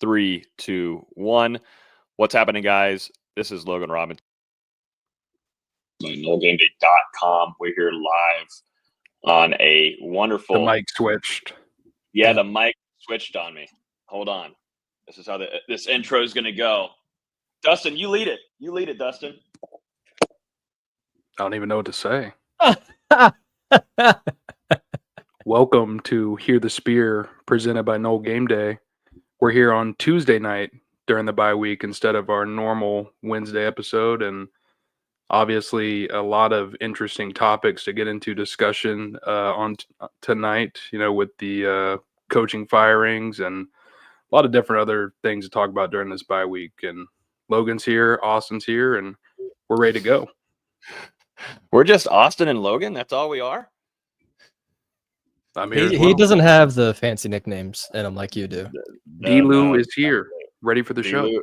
3, 2, 1. What's happening, guys? This is Logan Robin. NoleGameday.com. We're here live on a wonderful. The mic switched. Yeah, the mic switched on me. Hold on. This is how this intro is going to go. Dustin, you lead it. You lead it, Dustin. I don't even know what to say. Welcome to Hear the Spear, presented by NoleGameday. We're here on Tuesday night during the bye week instead of our normal Wednesday episode, and obviously a lot of interesting topics to get into discussion on tonight, with the coaching firings and a lot of different other things to talk about during this bye week. And Logan's here, Austin's here, and we're ready to go. We're just Austin and Logan? That's all we are? He doesn't have the fancy nicknames in him like you do. D-Lou is here, ready for the show.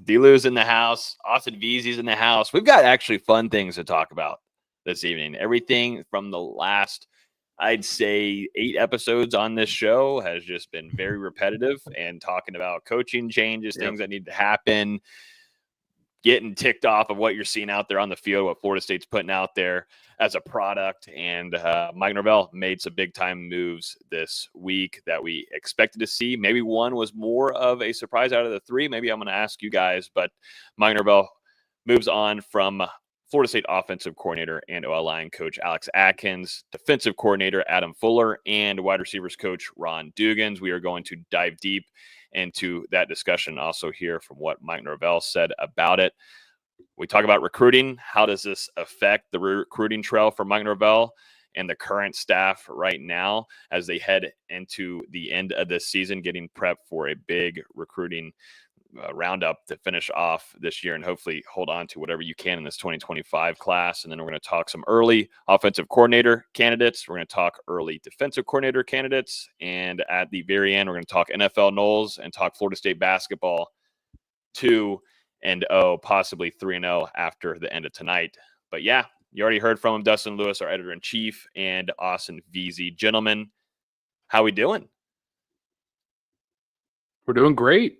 D-Lou's in the house. Austin Veazey's in the house. We've got actually fun things to talk about this evening. Everything from the last, I'd say, 8 episodes on this show has just been very repetitive and talking about coaching changes, things that need to happen, getting ticked off of what you're seeing out there on the field, what Florida State's putting out there as a product. And Mike Norvell made some big-time moves this week that we expected to see. Maybe one was more of a surprise out of the 3. Maybe I'm going to ask you guys, but Mike Norvell moves on from Florida State offensive coordinator and O-line coach Alex Atkins, defensive coordinator Adam Fuller, and wide receivers coach Ron Dugans. We are going to dive deep into that discussion, also hear from what Mike Norvell said about it. We talk about recruiting. How does this affect the recruiting trail for Mike Norvell and the current staff right now as they head into the end of this season, getting prepped for a big recruiting roundup to finish off this year and hopefully hold on to whatever you can in this 2025 class. And then we're going to talk some early offensive coordinator candidates. We're going to talk early defensive coordinator candidates. And at the very end, we're going to talk NFL Noles and talk Florida State basketball 2-0, possibly 3-0 after the end of tonight. But yeah, you already heard from him, Dustin Lewis, our editor-in-chief, and Austin Veazey. Gentlemen, how we doing? We're doing great.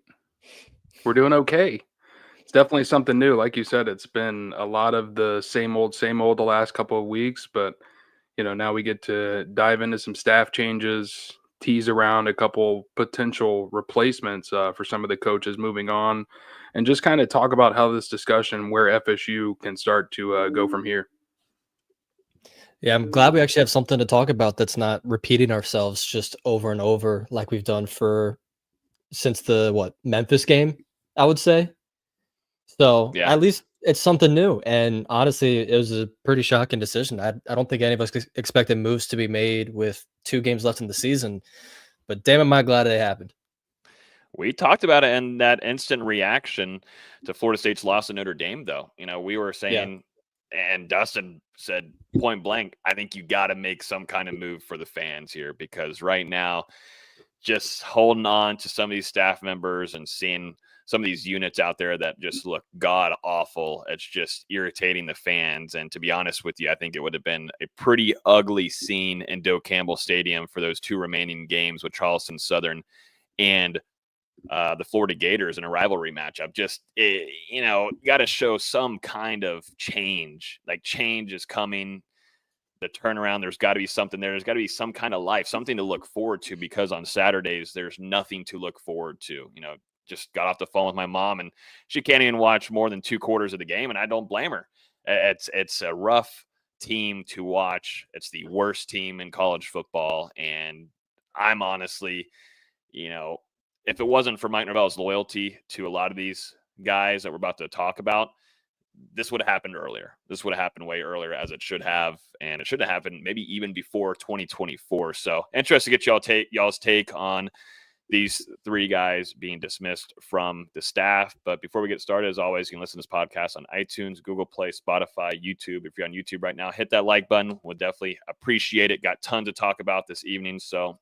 We're doing okay. It's definitely something new. Like you said, it's been a lot of the same old the last couple of weeks, but now we get to dive into some staff changes, tease around a couple potential replacements for some of the coaches moving on, and just kind of talk about how this discussion, where FSU can start to go from here. Yeah, I'm glad we actually have something to talk about that's not repeating ourselves just over and over like we've done since the Memphis game, I would say. So At least it's something new. And honestly, it was a pretty shocking decision. I don't think any of us expected moves to be made with 2 games left in the season, but damn, am I glad they happened. We talked about it in that instant reaction to Florida State's loss to Notre Dame, though. We were saying, and Dustin said point blank, I think you got to make some kind of move for the fans here, because right now, just holding on to some of these staff members and seeing some of these units out there that just look god awful. It's just irritating the fans. And to be honest with you, I think it would have been a pretty ugly scene in Doak Campbell Stadium for those 2 remaining games with Charleston Southern and the Florida Gators in a rivalry matchup. Just, got to show some kind of change. Like, change is coming. The turnaround, there's got to be something there. There's got to be some kind of life, something to look forward to, because on Saturdays, there's nothing to look forward to. Just got off the phone with my mom, and she can't even watch more than 2 quarters of the game, and I don't blame her. It's a rough team to watch. It's the worst team in college football, and I'm honestly, if it wasn't for Mike Norvell's loyalty to a lot of these guys that we're about to talk about, this would have happened earlier. This would have happened way earlier, as it should have, and it should have happened maybe even before 2024. So interested to get y'all's take on these 3 guys being dismissed from the staff. But before we get started, as always, you can listen to this podcast on iTunes, Google Play, Spotify, YouTube. If you're on YouTube right now, hit that like button. We'll definitely appreciate it. Got tons to talk about this evening, so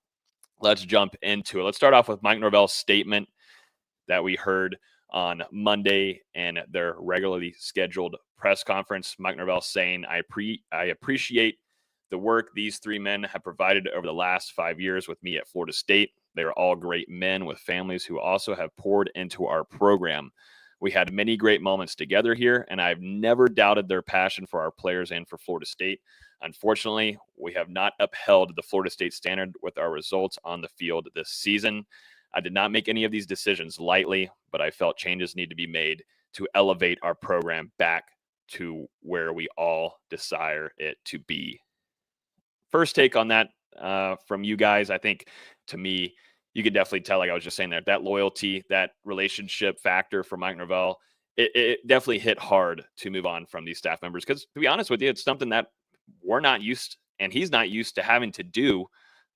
let's jump into it. Let's start off with Mike Norvell's statement that we heard on Monday in their regularly scheduled press conference. Mike Norvell saying, I appreciate the work these 3 men have provided over the last 5 years with me at Florida State. They are all great men with families who also have poured into our program. We had many great moments together here, and I've never doubted their passion for our players and for Florida State. Unfortunately, we have not upheld the Florida State standard with our results on the field this season. I did not make any of these decisions lightly, but I felt changes need to be made to elevate our program back to where we all desire it to be. First take on that from you guys. I think, to me, you could definitely tell, like I was just saying, that loyalty, that relationship factor for Mike Norvell, it definitely hit hard to move on from these staff members. Because to be honest with you, it's something that we're not used, and he's not used to having to do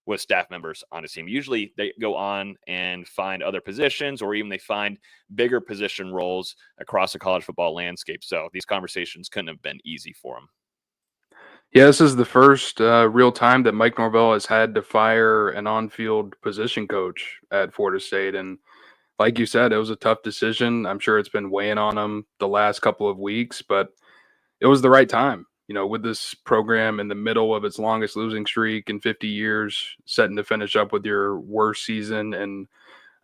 with staff members on his team. Usually they go on and find other positions, or even they find bigger position roles across the college football landscape. So these conversations couldn't have been easy for him. Yeah, this is the first real time that Mike Norvell has had to fire an on-field position coach at Florida State. And like you said, it was a tough decision. I'm sure it's been weighing on him the last couple of weeks, but it was the right time. You know, with this program in the middle of its longest losing streak in 50 years, setting to finish up with your worst season and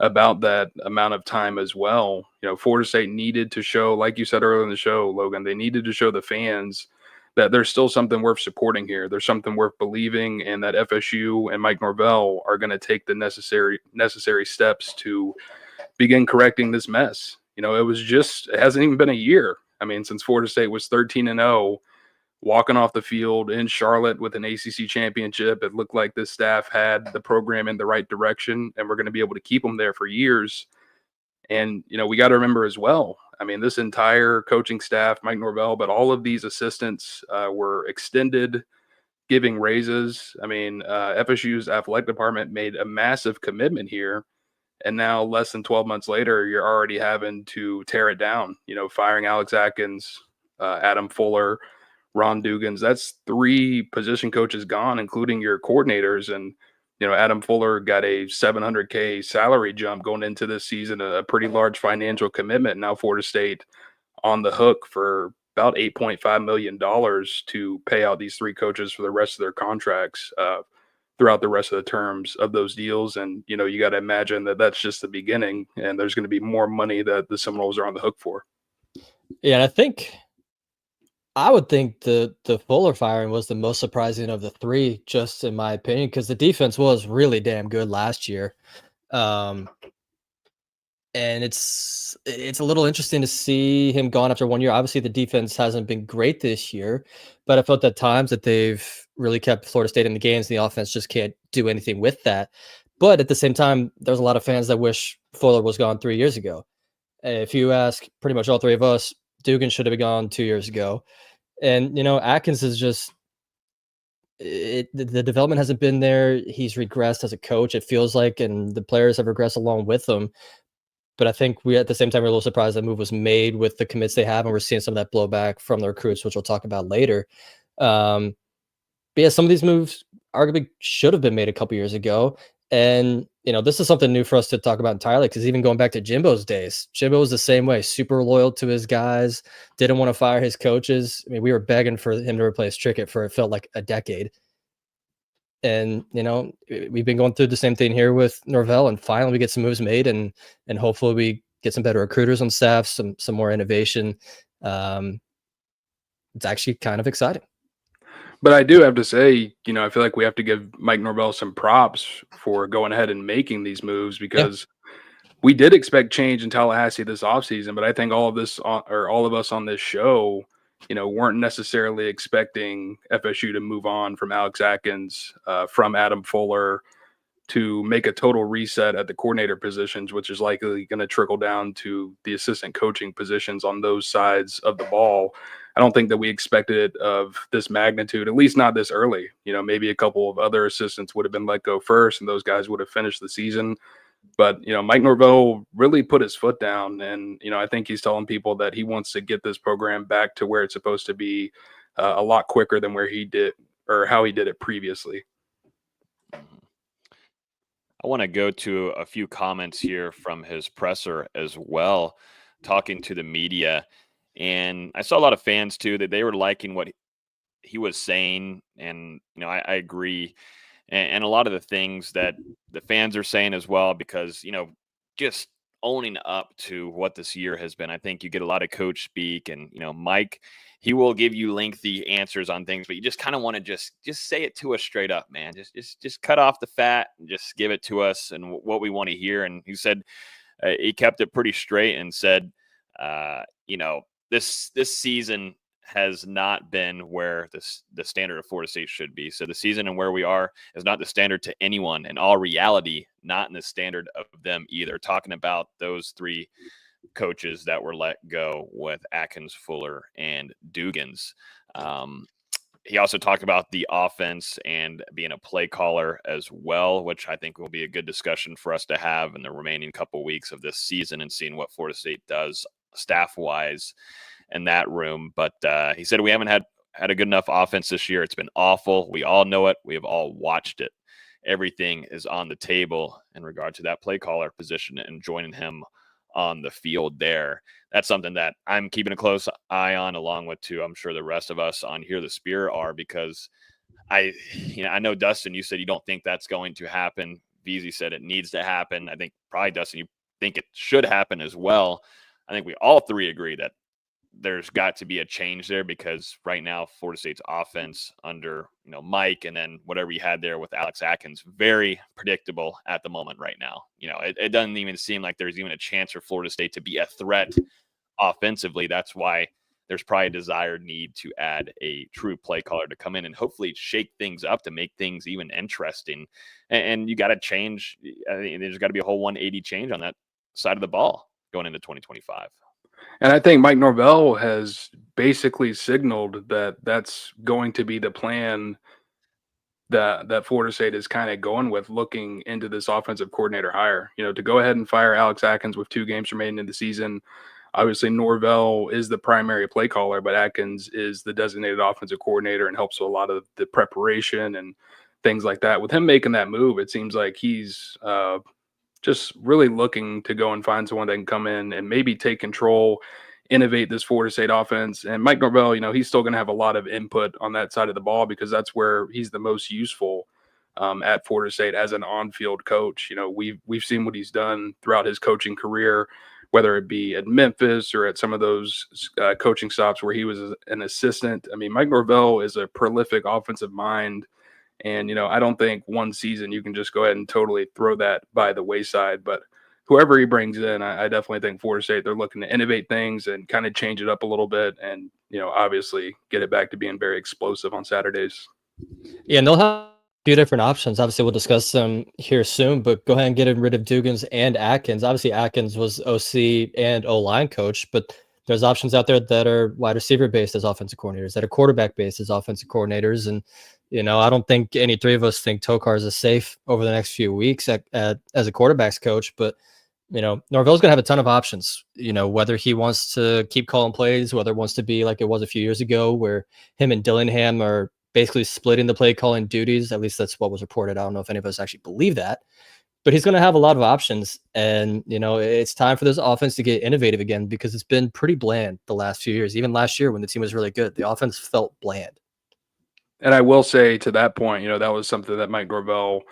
about that amount of time as well. You know, Florida State needed to show, like you said earlier in the show, Logan, they needed to show the fans that there's still something worth supporting here. There's something worth believing, and that FSU and Mike Norvell are going to take the necessary steps to begin correcting this mess. You know, it hasn't even been a year. I mean, since Florida State was 13-0, walking off the field in Charlotte with an ACC championship, it looked like this staff had the program in the right direction, and we're going to be able to keep them there for years. And, you know, we got to remember as well, I mean, this entire coaching staff, Mike Norvell, but all of these assistants were extended, giving raises. I mean, FSU's athletic department made a massive commitment here. And now, less than 12 months later, you're already having to tear it down, you know, firing Alex Atkins, Adam Fuller, Ron Dugans. That's 3 position coaches gone, including your coordinators. And, you know, Adam Fuller got a $700K salary jump going into this season, a pretty large financial commitment. Now Florida State on the hook for about $8.5 million to pay out these 3 coaches for the rest of their contracts throughout the rest of the terms of those deals. And, you know, you got to imagine that that's just the beginning, and there's going to be more money that the Seminoles are on the hook for. Yeah, and I would think the Fuller firing was the most surprising of the 3, just in my opinion, because the defense was really damn good last year. And it's a little interesting to see him gone after 1 year. Obviously, the defense hasn't been great this year, but I felt at times that they've really kept Florida State in the games. The offense just can't do anything with that. But at the same time, there's a lot of fans that wish Fuller was gone 3 years ago. If you ask pretty much all 3 of us, Dugan should have been gone 2 years ago. And, you know, Atkins is just the development hasn't been there. He's regressed as a coach, it feels like, and the players have regressed along with him. But I think we, at the same time, we're a little surprised that move was made with the commits they have, and we're seeing some of that blowback from the recruits, which we'll talk about later. But yeah, some of these moves arguably should have been made a couple years ago. And, you know, this is something new for us to talk about entirely, because even going back to Jimbo's days, Jimbo was the same way, super loyal to his guys, didn't want to fire his coaches. I mean, we were begging for him to replace Trickett for, it felt like, a decade. And, you know, we've been going through the same thing here with Norvell, and finally we get some moves made, and hopefully we get some better recruiters on staff, some more innovation. It's actually kind of exciting. But I do have to say, you know, I feel like we have to give Mike Norvell some props for going ahead and making these moves, because we did expect change in Tallahassee this offseason, but I think all of us on this show, you know, weren't necessarily expecting FSU to move on from Alex Atkins, from Adam Fuller, to make a total reset at the coordinator positions, which is likely going to trickle down to the assistant coaching positions on those sides of the ball. I don't think that we expected it of this magnitude, at least not this early. You know, maybe a couple of other assistants would have been let go first, and those guys would have finished the season. But, you know, Mike Norvell really put his foot down, and, you know, I think he's telling people that he wants to get this program back to where it's supposed to be, a lot quicker than where he did, or how he did it previously. I want to go to a few comments here from his presser as well, talking to the media. And I saw a lot of fans too, that they were liking what he was saying. And, you know, I agree and a lot of the things that the fans are saying as well, because, just owning up to what this year has been. I think you get a lot of coach speak, and, Mike, he will give you lengthy answers on things, but you just kind of want to just say it to us straight up, man. Just cut off the fat and just give it to us and what we want to hear. And he said, he kept it pretty straight and said, this season has not been where the standard of Florida State should be. So the season and where we are is not the standard to anyone. In all reality, not in the standard of them either. Talking about those three coaches that were let go with Atkins, Fuller, and Dugans. He also talked about the offense and being a play caller as well, which I think will be a good discussion for us to have in the remaining couple weeks of this season and seeing what Florida State does staff-wise in that room. But he said we haven't had a good enough offense this year. It's been awful. We all know it. We have all watched it. Everything is on the table in regard to that play caller position and joining him on the field there. That's something that I'm keeping a close eye on, along with, too, I'm sure the rest of us on Here the Spear are, because I know, Dustin, you said you don't think that's going to happen. VZ said it needs to happen. I think probably, Dustin, you think it should happen as well. I think we all three agree that there's got to be a change there, because right now Florida State's offense under Mike, and then whatever you had there with Alex Atkins, very predictable at the moment right now. It doesn't even seem like there's even a chance for Florida State to be a threat offensively. That's why there's probably a desired need to add a true play caller to come in and hopefully shake things up to make things even interesting. And you got to change. I think there's got to be a whole 180 change on that side of the ball going into 2025. And I think Mike Norvell has basically signaled that that's going to be the plan that Florida State is kind of going with, looking into this offensive coordinator hire. To go ahead and fire Alex Atkins with 2 games remaining in the season. Obviously, Norvell is the primary play caller, but Atkins is the designated offensive coordinator and helps with a lot of the preparation and things like that. With him making that move, it seems like he's just really looking to go and find someone that can come in and maybe take control, innovate this Florida State offense. And Mike Norvell, he's still going to have a lot of input on that side of the ball, because that's where he's the most useful at Florida State as an on-field coach. We've seen what he's done throughout his coaching career, whether it be at Memphis or at some of those coaching stops where he was an assistant. I mean, Mike Norvell is a prolific offensive mind. And, I don't think one season you can just go ahead and totally throw that by the wayside. But whoever he brings in, I definitely think Florida State, they're looking to innovate things and kind of change it up a little bit and, obviously get it back to being very explosive on Saturdays. Yeah, and they'll have a few different options. Obviously, we'll discuss them here soon, but go ahead and get rid of Dugans and Atkins. Obviously, Atkins was OC and O-line coach, but there's options out there that are wide receiver based as offensive coordinators, that are quarterback based as offensive coordinators. And, I don't think any three of us think Tokarz is safe over the next few weeks as a quarterbacks coach, but Norvell's going to have a ton of options, whether he wants to keep calling plays, whether it wants to be like it was a few years ago where him and Dillingham are basically splitting the play calling duties. At least that's what was reported. I don't know if any of us actually believe that, but he's going to have a lot of options. And, it's time for this offense to get innovative again, because it's been pretty bland the last few years. Even last year when the team was really good, the offense felt bland. And I will say to that point, that was something that Mike Norvell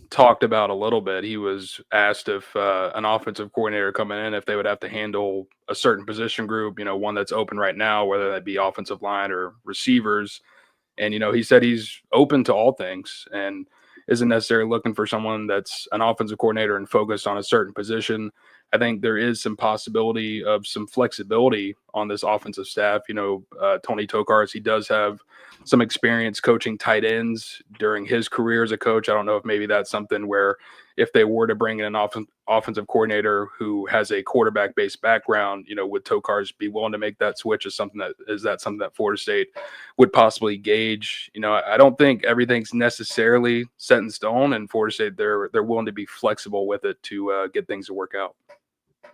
talked about a little bit. He was asked if an offensive coordinator coming in, if they would have to handle a certain position group, one that's open right now, whether that be offensive line or receivers. And, he said he's open to all things and isn't necessarily looking for someone that's an offensive coordinator and focused on a certain position. I think there is some possibility of some flexibility on this offensive staff. Tony Tokarz, he does have some experience coaching tight ends during his career as a coach. I don't know if maybe that's something where if they were to bring in an offensive coordinator who has a quarterback-based background, would Tokarz be willing to make that switch? Is something that Florida State would possibly gauge? I don't think everything's necessarily set in stone, and Florida State, they're willing to be flexible with it to get things to work out.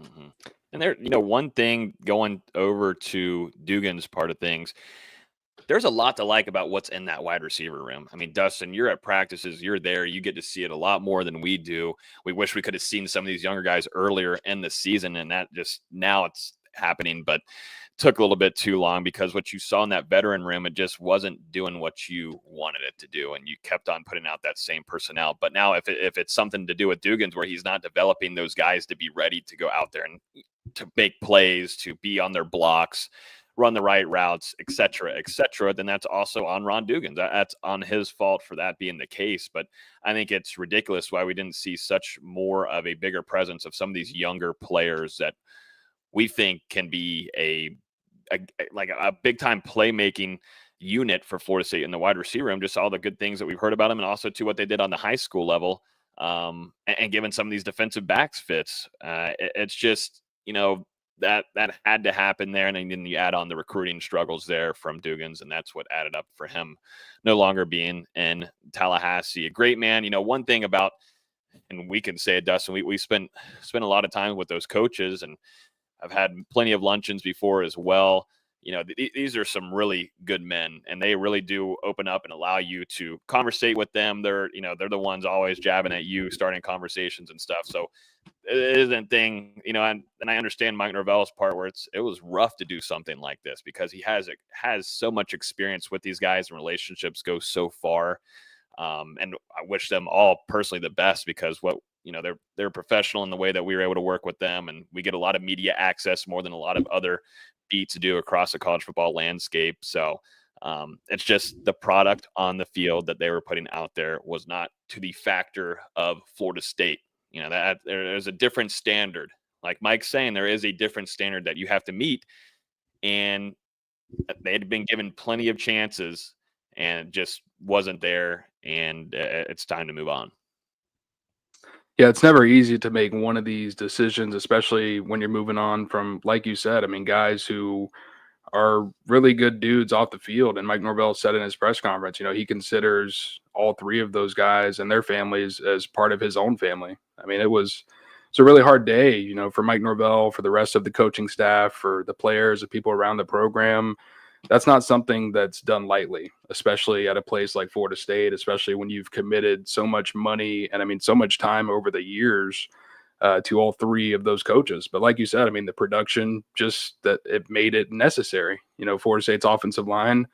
Mm-hmm. And there, one thing going over to Dugan's part of things, there's a lot to like about what's in that wide receiver room. I mean, Dustin, you're at practices, you're there, you get to see it a lot more than we do. We wish we could have seen some of these younger guys earlier in the season, and that just now it's happening, but took a little bit too long because what you saw in that veteran room, it just wasn't doing what you wanted it to do. And you kept on putting out that same personnel. But now if it's something to do with Dugans where he's not developing those guys to be ready to go out there and to make plays, to be on their blocks, run the right routes, et cetera, then that's also on Ron Dugans. That's on his fault for that being the case. But I think it's ridiculous why we didn't see such more of a bigger presence of some of these younger players that we think can be a big time playmaking unit for Florida State in the wide receiver room. Just all the good things that we've heard about them, and also to what they did on the high school level, and given some of these defensive backs fits. It's just, that had to happen there. And then you add on the recruiting struggles there from Dugans, and that's what added up for him no longer being in Tallahassee. A great man. One thing about, and we can say it, Dustin, we spent a lot of time with those coaches, and I've had plenty of luncheons before as well. These are some really good men, and they really do open up and allow you to conversate with them. They're the ones always jabbing at you, starting conversations and stuff. So it isn't thing, and I understand Mike Norvell's part where it was rough to do something like this because he has so much experience with these guys, and relationships go so far. And I wish them all personally the best because they're professional in the way that we were able to work with them, and we get a lot of media access more than a lot of other beats to do across the college football landscape. So it's just the product on the field that they were putting out there was not to the factor of Florida State. That there's a different standard. Like Mike's saying, there is a different standard that you have to meet, and they had been given plenty of chances and it just wasn't there, and it's time to move on. Yeah, it's never easy to make one of these decisions, especially when you're moving on from, like you said, guys who are really good dudes off the field. And Mike Norvell said in his press conference, he considers all three of those guys and their families as part of his own family. It's a really hard day, for Mike Norvell, for the rest of the coaching staff, for the players, the people around the program. That's not something that's done lightly, especially at a place like Florida State, especially when you've committed so much money and so much time over the years to all three of those coaches. But like you said, the production, just that it made it necessary. Florida State's offensive line,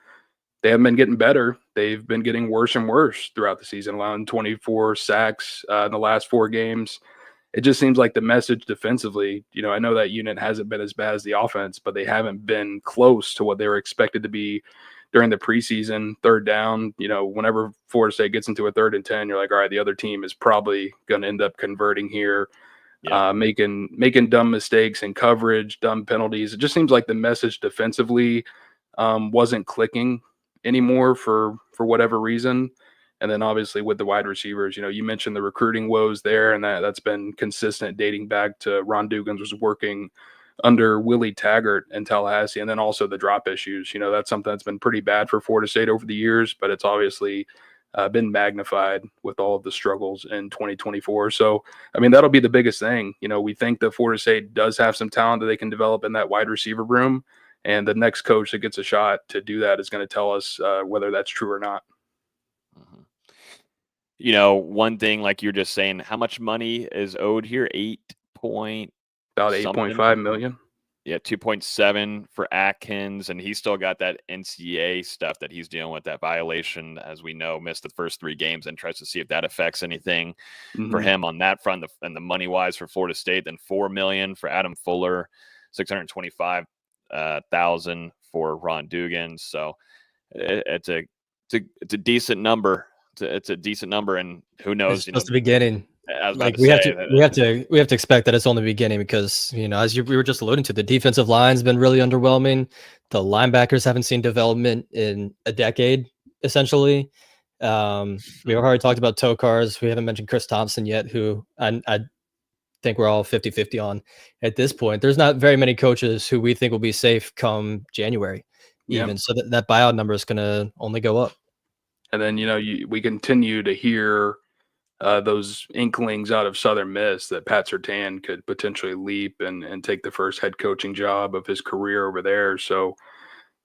they haven't been getting better. They've been getting worse and worse throughout the season, allowing 24 sacks in the last 4 games. It just seems like the message defensively, I know that unit hasn't been as bad as the offense, but they haven't been close to what they were expected to be during the preseason. Third down, whenever Florida State gets into a 3rd and 10, you're like, all right, the other team is probably going to end up converting here, making dumb mistakes in coverage, dumb penalties. It just seems like the message defensively wasn't clicking anymore for whatever reason. And then obviously with the wide receivers, you mentioned the recruiting woes there, and that's been consistent dating back to Ron Dugans was working under Willie Taggart in Tallahassee. And then also the drop issues. That's something that's been pretty bad for Florida State over the years, but it's obviously been magnified with all of the struggles in 2024. So, that'll be the biggest thing. We think that Florida State does have some talent that they can develop in that wide receiver room. And the next coach that gets a shot to do that is going to tell us whether that's true or not. One thing, like you're just saying, how much money is owed here? About 8.5 million. Yeah, 2.7 for Atkins, and he's still got that NCAA stuff that he's dealing with, that violation, as we know, missed the first 3 games, and tries to see if that affects anything for him on that front. And the money wise for Florida State, then $4 million for Adam Fuller, $625,000 for Ron Dugans. So it's a decent number. It's a decent number, and who knows? It's just the beginning. We have to expect that it's only the beginning because we were just alluding to, the defensive line's been really underwhelming. The linebackers haven't seen development in a decade, essentially. We already talked about Tokars. We haven't mentioned Chris Thompson yet, who I think we're all 50-50 on at this point. There's not very many coaches who we think will be safe come January, even. So that buyout number is going to only go up. And then, we continue to hear those inklings out of Southern Miss that Pat Surtain could potentially leap and take the first head coaching job of his career over there. So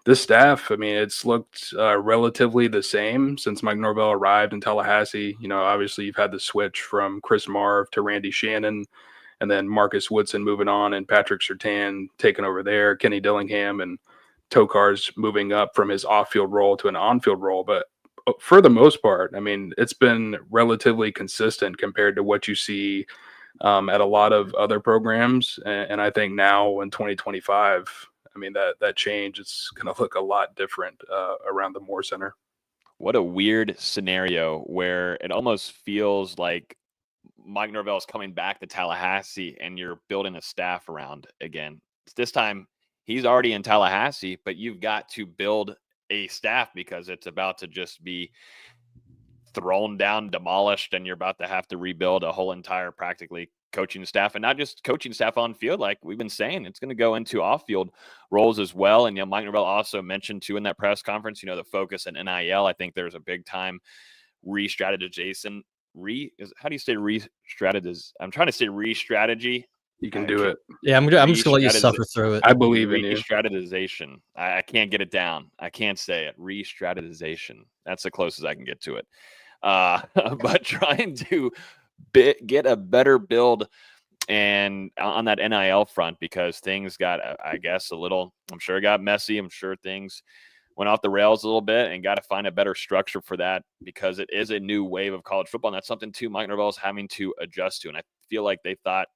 this staff, it's looked relatively the same since Mike Norvell arrived in Tallahassee. Obviously you've had the switch from Chris Marv to Randy Shannon. and then Marcus Woodson moving on and Patrick Surtain taking over there, Kenny Dillingham and Tokar's moving up from his off-field role to an on-field role. But for the most part, I mean, it's been relatively consistent compared to what you see at a lot of other programs. And I think now in 2025, I mean, that change is going to look a lot different around the Moore Center. What a weird scenario where it almost feels like Mike Norvell is coming back to Tallahassee and you're building a staff around again. This time he's already in Tallahassee, but you've got to build a staff because it's about to just be thrown down, demolished, and you're about to have to rebuild a whole entire practically coaching staff, and not just coaching staff on field. Like we've been saying, it's going to go into off-field roles as well. And Mike Norvell also mentioned too in that press conference, the focus in NIL. I think there's a big time re-strategization. How do you say re-strategize? I'm trying to say re-strategy. You can do it. Yeah, I'm just gonna let you suffer through it. I believe in you. Re-strategization. I can't get it down. I can't say it. Re-strategization. That's the closest I can get to it. But trying to get a better build and on that NIL front, because things got, I guess, I'm sure it got messy. I'm sure things went off the rails a little bit, and got to find a better structure for that, because it is a new wave of college football. And that's something too Mike Norvell is having to adjust to. And I feel like they thought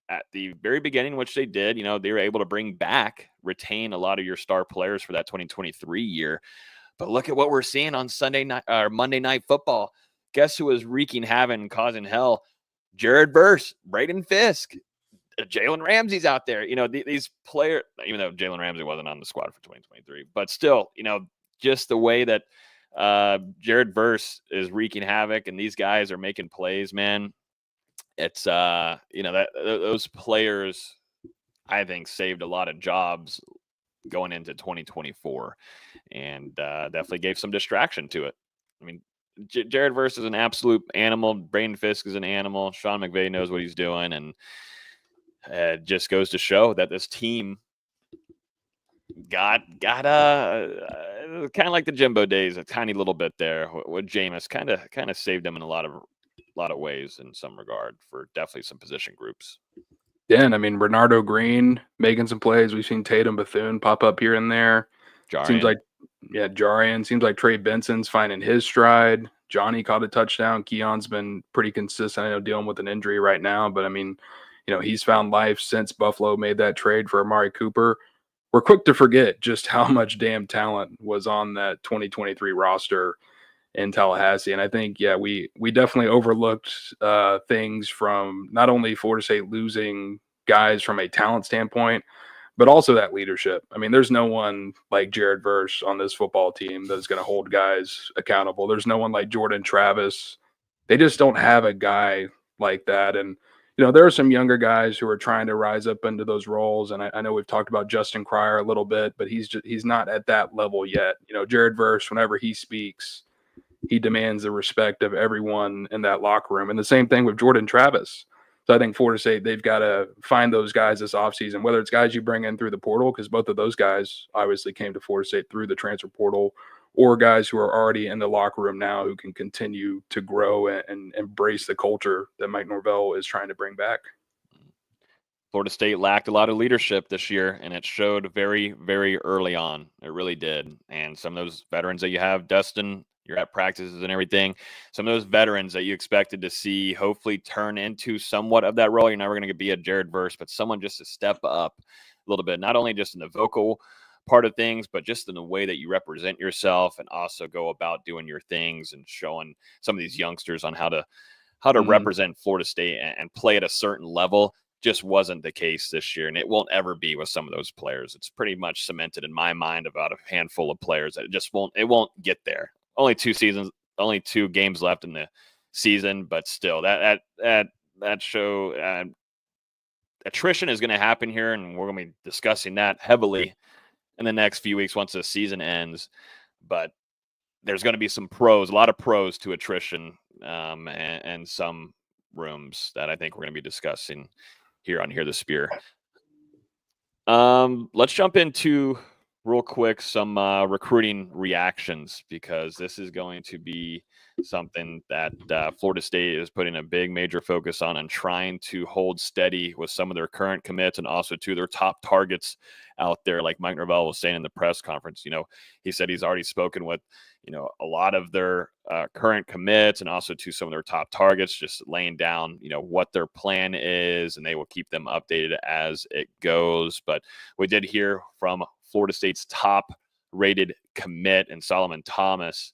at the very beginning, which they did, they were able to retain a lot of your star players for that 2023 year. But look at what we're seeing on Sunday night or Monday Night Football. Guess who was wreaking havoc and causing hell? Jared Verse, Braden Fisk, Jalen Ramsey's out there. These players, even though Jalen Ramsey wasn't on the squad for 2023, but still, just the way that Jared Verse is wreaking havoc and these guys are making plays, man. It's that those players, I think, saved a lot of jobs going into 2024, and definitely gave some distraction to it. I mean, Jared Verse is an absolute animal. Braden Fisk is an animal. Sean McVay knows what he's doing, and it just goes to show that this team got kind of like the Jimbo days, a tiny little bit there with Jameis, kind of saved them in a lot of ways in some regard for definitely some position groups. Yeah, and I mean, Bernardo Green making some plays. We've seen Tatum Bethune pop up here and there. Jarian. Seems like Trey Benson's finding his stride. Johnny caught a touchdown. Keon's been pretty consistent. I know dealing with an injury right now, but I mean, he's found life since Buffalo made that trade for Amari Cooper. We're quick to forget just how much damn talent was on that 2023 roster in Tallahassee. And I think, we definitely overlooked things from not only Florida State losing guys from a talent standpoint, but also that leadership. I mean, there's no one like Jared Verse on this football team that's going to hold guys accountable. There's no one like Jordan Travis. They just don't have a guy like that. And, there are some younger guys who are trying to rise up into those roles. And I know we've talked about Justin Cryer a little bit, but he's not at that level yet. Jared Verse, whenever he speaks, he demands the respect of everyone in that locker room. And the same thing with Jordan Travis. So I think Florida State, they've got to find those guys this offseason, whether it's guys you bring in through the portal, because both of those guys obviously came to Florida State through the transfer portal, or guys who are already in the locker room now who can continue to grow and embrace the culture that Mike Norvell is trying to bring back. Florida State lacked a lot of leadership this year, and it showed very, very early on. It really did. And some of those veterans that you have, Dustin, you're at practices and everything, some of those veterans that you expected to see hopefully turn into somewhat of that role. You're never going to be a Jared Verse, but someone just to step up a little bit, not only just in the vocal part of things, but just in the way that you represent yourself and also go about doing your things and showing some of these youngsters on how to represent Florida State and play at a certain level. Just wasn't the case this year, and it won't ever be with some of those players. It's pretty much cemented in my mind about a handful of players that it won't get there. Only 2 games left in the season, but still that show attrition is going to happen here, and we're going to be discussing that heavily in the next few weeks once the season ends. But there's going to be a lot of pros to attrition, and some rooms that I think we're going to be discussing here on Hear the Spear. Let's jump into real quick some recruiting reactions, because this is going to be something that Florida State is putting a big major focus on and trying to hold steady with some of their current commits and also to their top targets out there. Like Mike Norvell was saying in the press conference, he said he's already spoken with, a lot of their current commits and also to some of their top targets, just laying down, what their plan is, and they will keep them updated as it goes. But we did hear from Florida State's top rated commit and Solomon Thomas,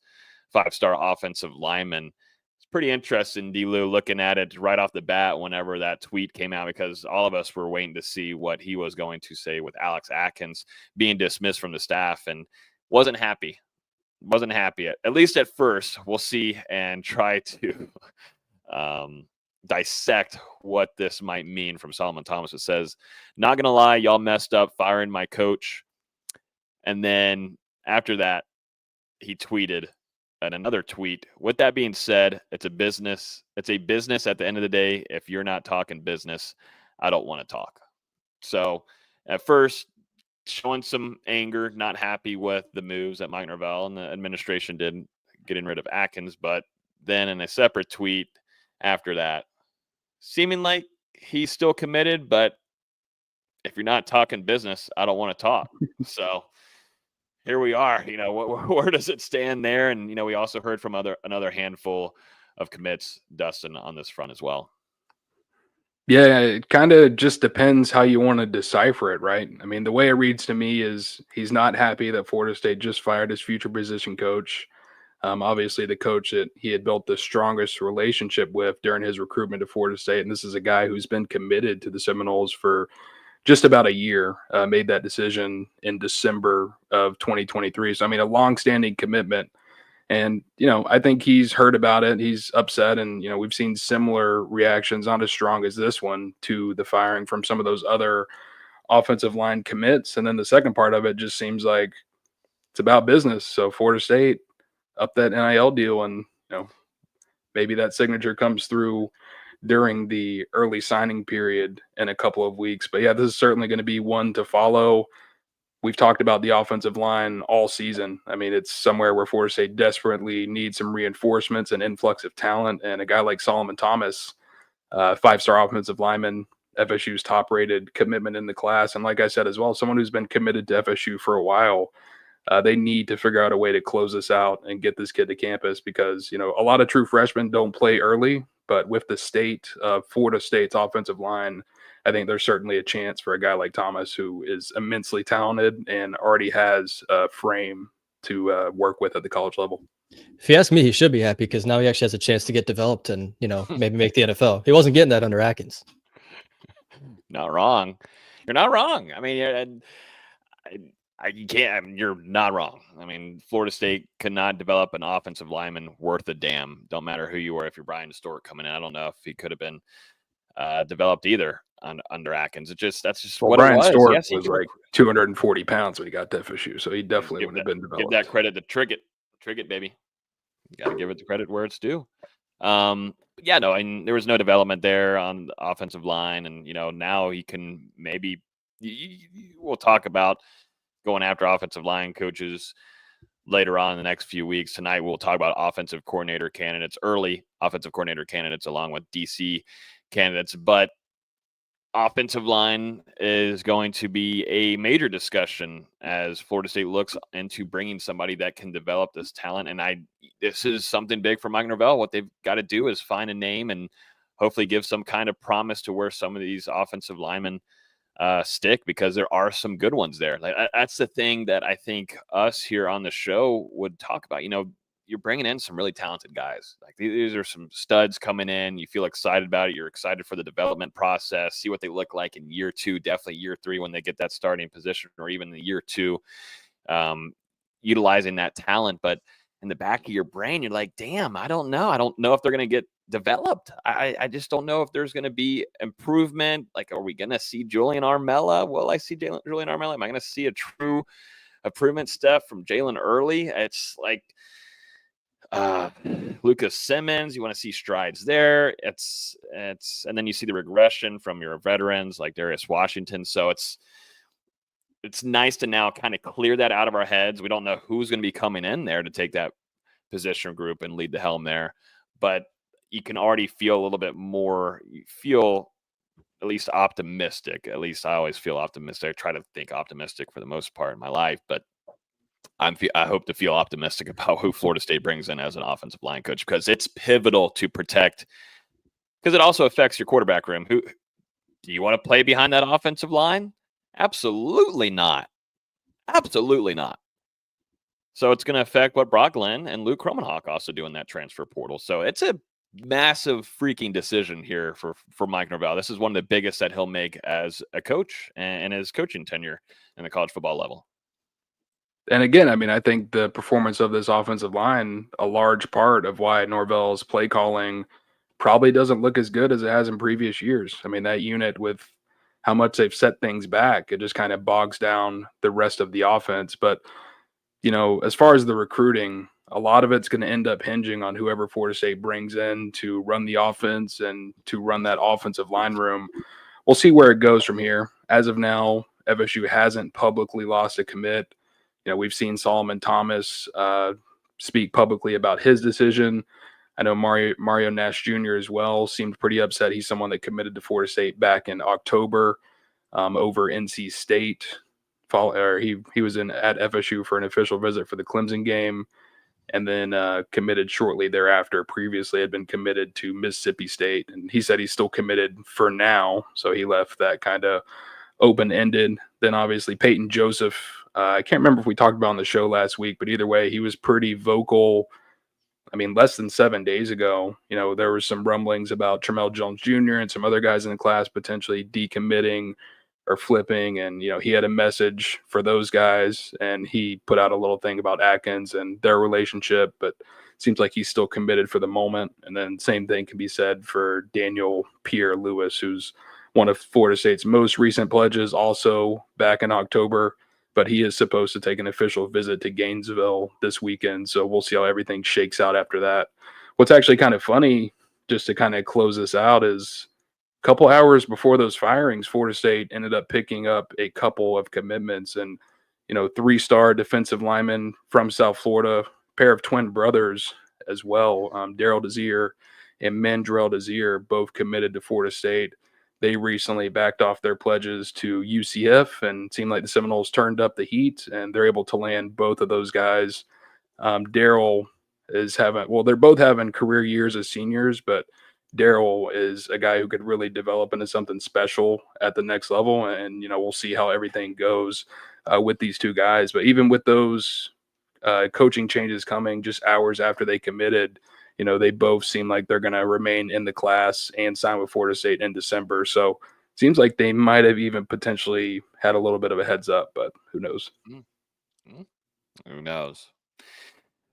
5-star offensive lineman. It's pretty interesting, D-Lou, looking at it right off the bat whenever that tweet came out, because all of us were waiting to see what he was going to say with Alex Atkins being dismissed from the staff, and wasn't happy at least at first. We'll see and try to dissect what this might mean from Solomon Thomas. It says, "Not gonna lie, y'all messed up firing my coach." And then after that, he tweeted at another tweet, "With that being said, it's a business. It's a business at the end of the day. If you're not talking business, I don't want to talk." So at first, showing some anger, not happy with the moves that Mike Norvell and the administration did getting rid of Atkins. But then in a separate tweet after that, seeming like he's still committed, but if you're not talking business, I don't want to talk. So here we are. Where does it stand there? And, we also heard from another handful of commits, Dustin, on this front as well. Yeah, it kind of just depends how you want to decipher it, right? I mean, the way it reads to me is he's not happy that Florida State just fired his future position coach. Obviously, the coach that he had built the strongest relationship with during his recruitment to Florida State. And this is a guy who's been committed to the Seminoles for just about a year, made that decision in December of 2023. So, I mean, a longstanding commitment. And, I think he's heard about it. He's upset. And, we've seen similar reactions, not as strong as this one, to the firing from some of those other offensive line commits. And then the second part of it just seems like it's about business. So Florida State up that NIL deal, and, maybe that signature comes through during the early signing period in a couple of weeks. But yeah, this is certainly going to be one to follow. We've talked about the offensive line all season. I mean, it's somewhere where Florida State desperately needs some reinforcements and influx of talent. And a guy like Solomon Thomas, 5-star offensive lineman, FSU's top-rated commitment in the class. And like I said as well, someone who's been committed to FSU for a while. They need to figure out a way to close this out and get this kid to campus, because, a lot of true freshmen don't play early. But with the Florida State's offensive line, I think there's certainly a chance for a guy like Thomas, who is immensely talented and already has a frame to work with at the college level. If you ask me, he should be happy, because now he actually has a chance to get developed and, maybe make the NFL. He wasn't getting that under Atkins. Not wrong. You're not wrong. I mean, you can't. I mean, you're not wrong. I mean, Florida State could not develop an offensive lineman worth a damn. Don't matter who you were. If you're Brian Stork coming in, I don't know if he could have been developed either under Atkins. That's just what Brian it was. Stork Yes, was like 240 pounds when he got to FSU, so he definitely wouldn't have been developed. Give that credit to Triggett, baby. You got to give it the credit where it's due. Yeah, no, and there was no development there on the offensive line, and now he can maybe. We'll talk about going after offensive line coaches later on in the next few weeks. Tonight, we'll talk about offensive coordinator candidates, early offensive coordinator candidates, along with DC candidates. But offensive line is going to be a major discussion as Florida State looks into bringing somebody that can develop this talent. And this is something big for Mike Norvell. What they've got to do is find a name and hopefully give some kind of promise to where some of these offensive linemen stick, because there are some good ones there. Like, that's the thing that I think us here on the show would talk about. You're bringing in some really talented guys. Like, these are some studs coming in. You feel excited about it. You're excited for the development process, see what they look like in year 2, definitely year 3 when they get that starting position, or even in year 2, utilizing that talent. But in the back of your brain, you're like, damn, I don't know if they're going to get developed. I just don't know if there's going to be improvement. Like, are we going to see Julian Armella? Will I see Julian Armella? Am I going to see a true improvement step from Jalen Early? It's like Lucas Simmons. You want to see strides there. It's and then you see the regression from your veterans like Darius Washington. So it's nice to now kind of clear that out of our heads. We don't know who's going to be coming in there to take that position group and lead the helm there, but you can already feel a little bit more. You feel at least optimistic. At least I always feel optimistic. I try to think optimistic for the most part in my life, but I hope to feel optimistic about who Florida State brings in as an offensive line coach, because it's pivotal to protect, because it also affects your quarterback room. Who do you want to play behind that offensive line? Absolutely not. Absolutely not. So it's going to affect what Brock Glenn and Luke Kromenhoek also do in that transfer portal. So it's a massive freaking decision here for Mike Norvell. This is one of the biggest that he'll make as a coach and his coaching tenure in the college football level. And again, I mean, I think the performance of this offensive line, a large part of why Norvell's play calling probably doesn't look as good as it has in previous years. I mean, that unit, with how much they've set things back, it just kind of bogs down the rest of the offense. But, you know, as far as the recruiting, a lot of it's going to end up hinging on whoever Florida State brings in to run the offense and to run that offensive line room. We'll see where it goes from here. As of now, FSU hasn't publicly lost a commit. You know, we've seen Solomon Thomas speak publicly about his decision. I know Mario Nash Jr. as well seemed pretty upset. He's someone that committed to Florida State back in October over NC State. He was at FSU for an official visit for the Clemson game, and then committed shortly thereafter. Previously had been committed to Mississippi State, and he said he's still committed for now, so he left that kind of open-ended. Then obviously Peyton Joseph, I can't remember if we talked about on the show last week, but either way, he was pretty vocal. I mean, less than 7 days ago, you know, there was some rumblings about Tramel Jones Jr. and some other guys in the class potentially decommitting or flipping. And, you know, he had a message for those guys, and he put out a little thing about Atkins and their relationship, but seems like he's still committed for the moment. And then same thing can be said for Daniel Pierre-Louis, who's one of Florida State's most recent pledges, also back in October, but he is supposed to take an official visit to Gainesville this weekend. So we'll see how everything shakes out after that. What's actually kind of funny, just to kind of close this out, is a couple hours before those firings, Florida State ended up picking up a couple of commitments. And, you know, 3-star defensive lineman from South Florida, pair of twin brothers as well, Daryl Desir and Mandrell Desir, both committed to Florida State. They recently backed off their pledges to UCF, and it seemed like the Seminoles turned up the heat, and they're able to land both of those guys. Daryl is they're both having career years as seniors, but Daryl is a guy who could really develop into something special at the next level. And, you know, we'll see how everything goes with these two guys. But even with those coaching changes coming just hours after they committed, you know, they both seem like they're going to remain in the class and sign with Florida State in December. So it seems like they might have even potentially had a little bit of a heads up, but who knows? Who knows?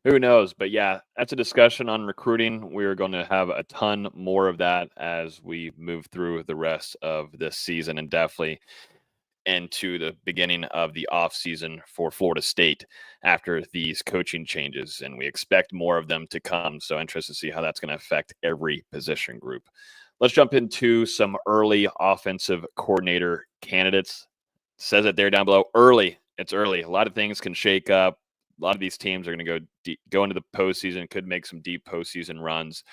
Who knows? But yeah, that's a discussion on recruiting. We're going to have a ton more of that as we move through the rest of this season, and definitely into the beginning of the offseason for Florida State after these coaching changes, and we expect more of them to come. So interested to see how that's going to affect every position group. Let's jump into some early offensive coordinator candidates. It says it there down below. Early. It's early. A lot of things can shake up. A lot of these teams are going to go into the postseason, could make some deep postseason runs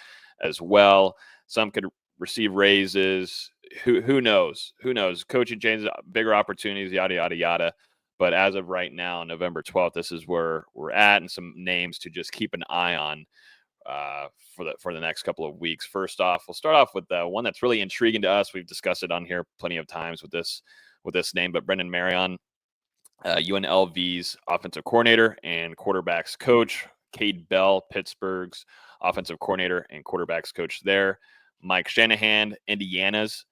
as well. Some could receive raises. Who knows? Who knows? Coaching changes, bigger opportunities, yada, yada, yada. But as of right now, November 12th, this is where we're at, and some names to just keep an eye on for the next couple of weeks. First off, we'll start off with one that's really intriguing to us. We've discussed it on here plenty of times with this name, but Brendan Marion, UNLV's offensive coordinator and quarterbacks coach. Cade Bell, Pittsburgh's offensive coordinator and quarterbacks coach there. Mike Shanahan, Indiana's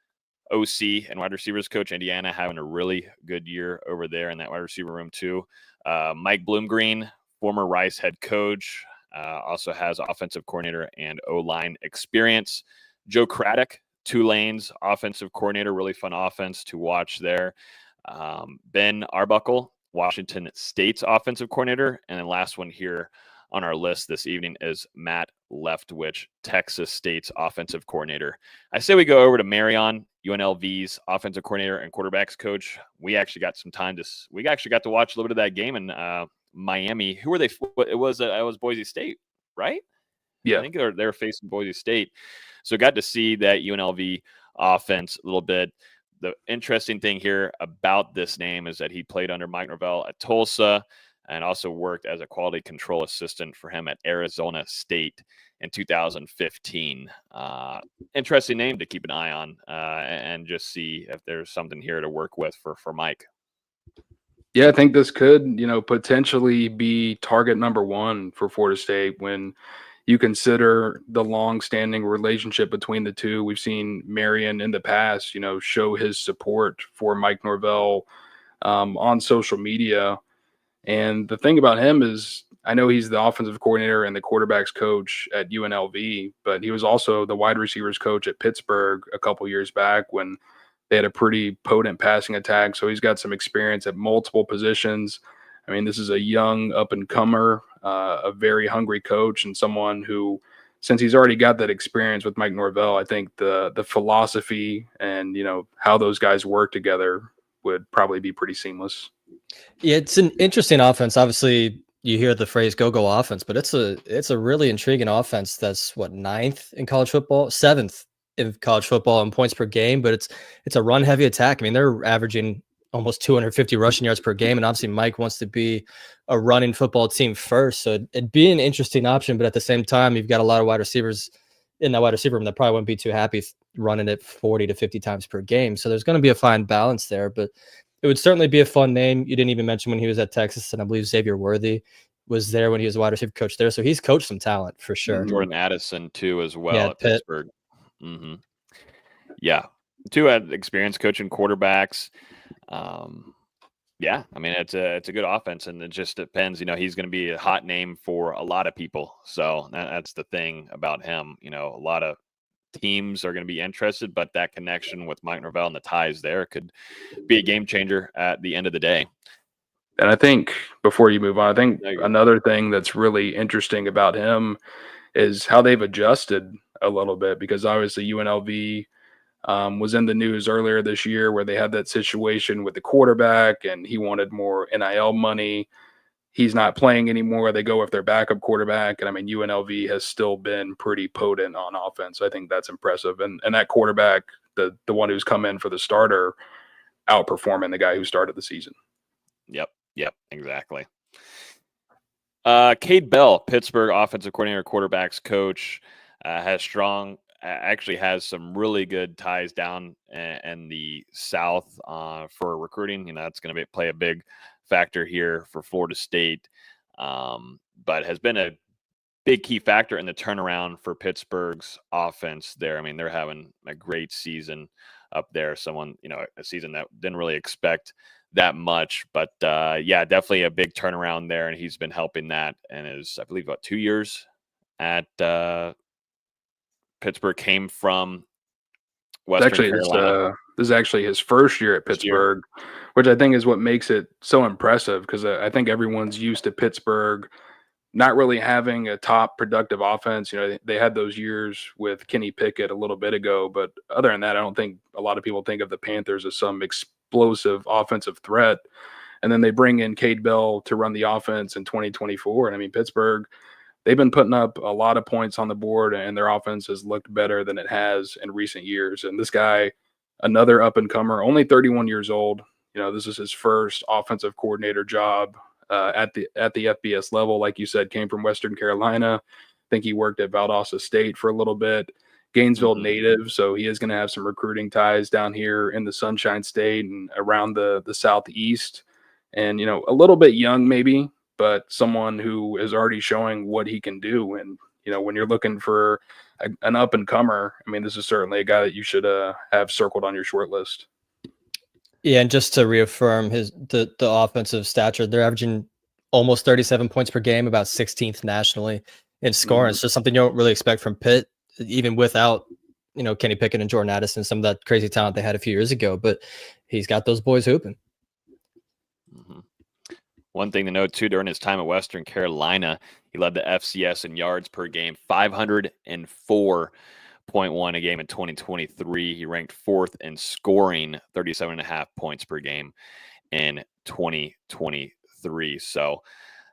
OC and wide receivers coach. Indiana having a really good year over there in that wide receiver room too. Mike Bloomgreen, former Rice head coach, also has offensive coordinator and O-line experience. Joe Craddock, Tulane's offensive coordinator, really fun offense to watch there. Ben Arbuckle, Washington State's offensive coordinator. And then last one here on our list this evening is Matt Leftwich, Texas State's offensive coordinator. I say we go over to Marion, UNLV's offensive coordinator and quarterbacks coach. We actually got to watch a little bit of that game in Miami. Who were they? It was Boise State, right? Yeah. I think they're facing Boise State. So got to see that UNLV offense a little bit. The interesting thing here about this name is that he played under Mike Norvell at Tulsa and also worked as a quality control assistant for him at Arizona State in 2015. Interesting name to keep an eye on and just see if there's something here to work with for Mike. Yeah, I think this could, potentially be target number one for Florida State when you consider the long-standing relationship between the two. We've seen Marion in the past, show his support for Mike Norvell on social media. And the thing about him is, I know he's the offensive coordinator and the quarterbacks coach at UNLV, but he was also the wide receivers coach at Pittsburgh a couple years back when they had a pretty potent passing attack. So he's got some experience at multiple positions. I mean, this is a young up-and-comer, a very hungry coach, and someone who, since he's already got that experience with Mike Norvell, I think the philosophy and, how those guys work together would probably be pretty seamless. Yeah, it's an interesting offense. Obviously, you hear the phrase "go-go offense," but it's a really intriguing offense. That's what, 9th in college football, 7th in college football in points per game. But it's a run-heavy attack. I mean, they're averaging almost 250 rushing yards per game, and obviously Mike wants to be a running football team first. So it'd be an interesting option, but at the same time, you've got a lot of wide receivers in that wide receiver room that probably wouldn't be too happy running it 40 to 50 times per game. So there's going to be a fine balance there, but it would certainly be a fun name. You didn't even mention when he was at Texas, and I believe Xavier Worthy was there when he was a wide receiver coach there. So he's coached some talent for sure. Jordan Addison too, as well, at Pittsburgh. Mm-hmm. Yeah, two had experience coaching quarterbacks. Yeah, I mean, it's a good offense, and it just depends. He's going to be a hot name for a lot of people. So that's the thing about him. A lot of teams are going to be interested, but that connection with Mike Norvell and the ties there could be a game changer at the end of the day. And I think before you move on, I think another thing that's really interesting about him is how they've adjusted a little bit, because obviously UNLV was in the news earlier this year where they had that situation with the quarterback and he wanted more NIL money. He's not playing anymore. They go with their backup quarterback. And I mean, UNLV has still been pretty potent on offense. I think that's impressive. And that quarterback, the one who's come in for the starter, outperforming the guy who started the season. Yep, exactly. Cade Bell, Pittsburgh offensive coordinator, quarterbacks coach, actually has some really good ties down in the South for recruiting. That's going to play a big factor here for Florida State, but has been a big key factor in the turnaround for Pittsburgh's offense there. I mean, they're having a great season up there. A season that didn't really expect that much, but yeah, definitely a big turnaround there, and he's been helping that. And is, I believe, about 2 years at Pittsburgh. Came from Western Carolina. This is actually his first year at Pittsburgh, which I think is what makes it so impressive, because I think everyone's used to Pittsburgh not really having a top productive offense. They had those years with Kenny Pickett a little bit ago, but other than that, I don't think a lot of people think of the Panthers as some explosive offensive threat. And then they bring in Cade Bell to run the offense in 2024. And I mean, Pittsburgh, they've been putting up a lot of points on the board, and their offense has looked better than it has in recent years. And this guy, another up-and-comer, only 31 years old. This is his first offensive coordinator job at the FBS level. Like you said, came from Western Carolina. I think he worked at Valdosta State for a little bit. Gainesville native, so he is going to have some recruiting ties down here in the Sunshine State and around the Southeast. And, a little bit young maybe, but someone who is already showing what he can do. And, when you're looking for an up-and-comer, I mean, this is certainly a guy that you should have circled on your short list. Yeah, and just to reaffirm the offensive stature, they're averaging almost 37 points per game, about 16th nationally in scoring. It's just something you don't really expect from Pitt, even without, Kenny Pickett and Jordan Addison, some of that crazy talent they had a few years ago. But he's got those boys hooping. One thing to note, too, during his time at Western Carolina, he led the FCS in yards per game, 504 0.1 a game in 2023. He ranked 4th in scoring, 37.5 points per game in 2023. So,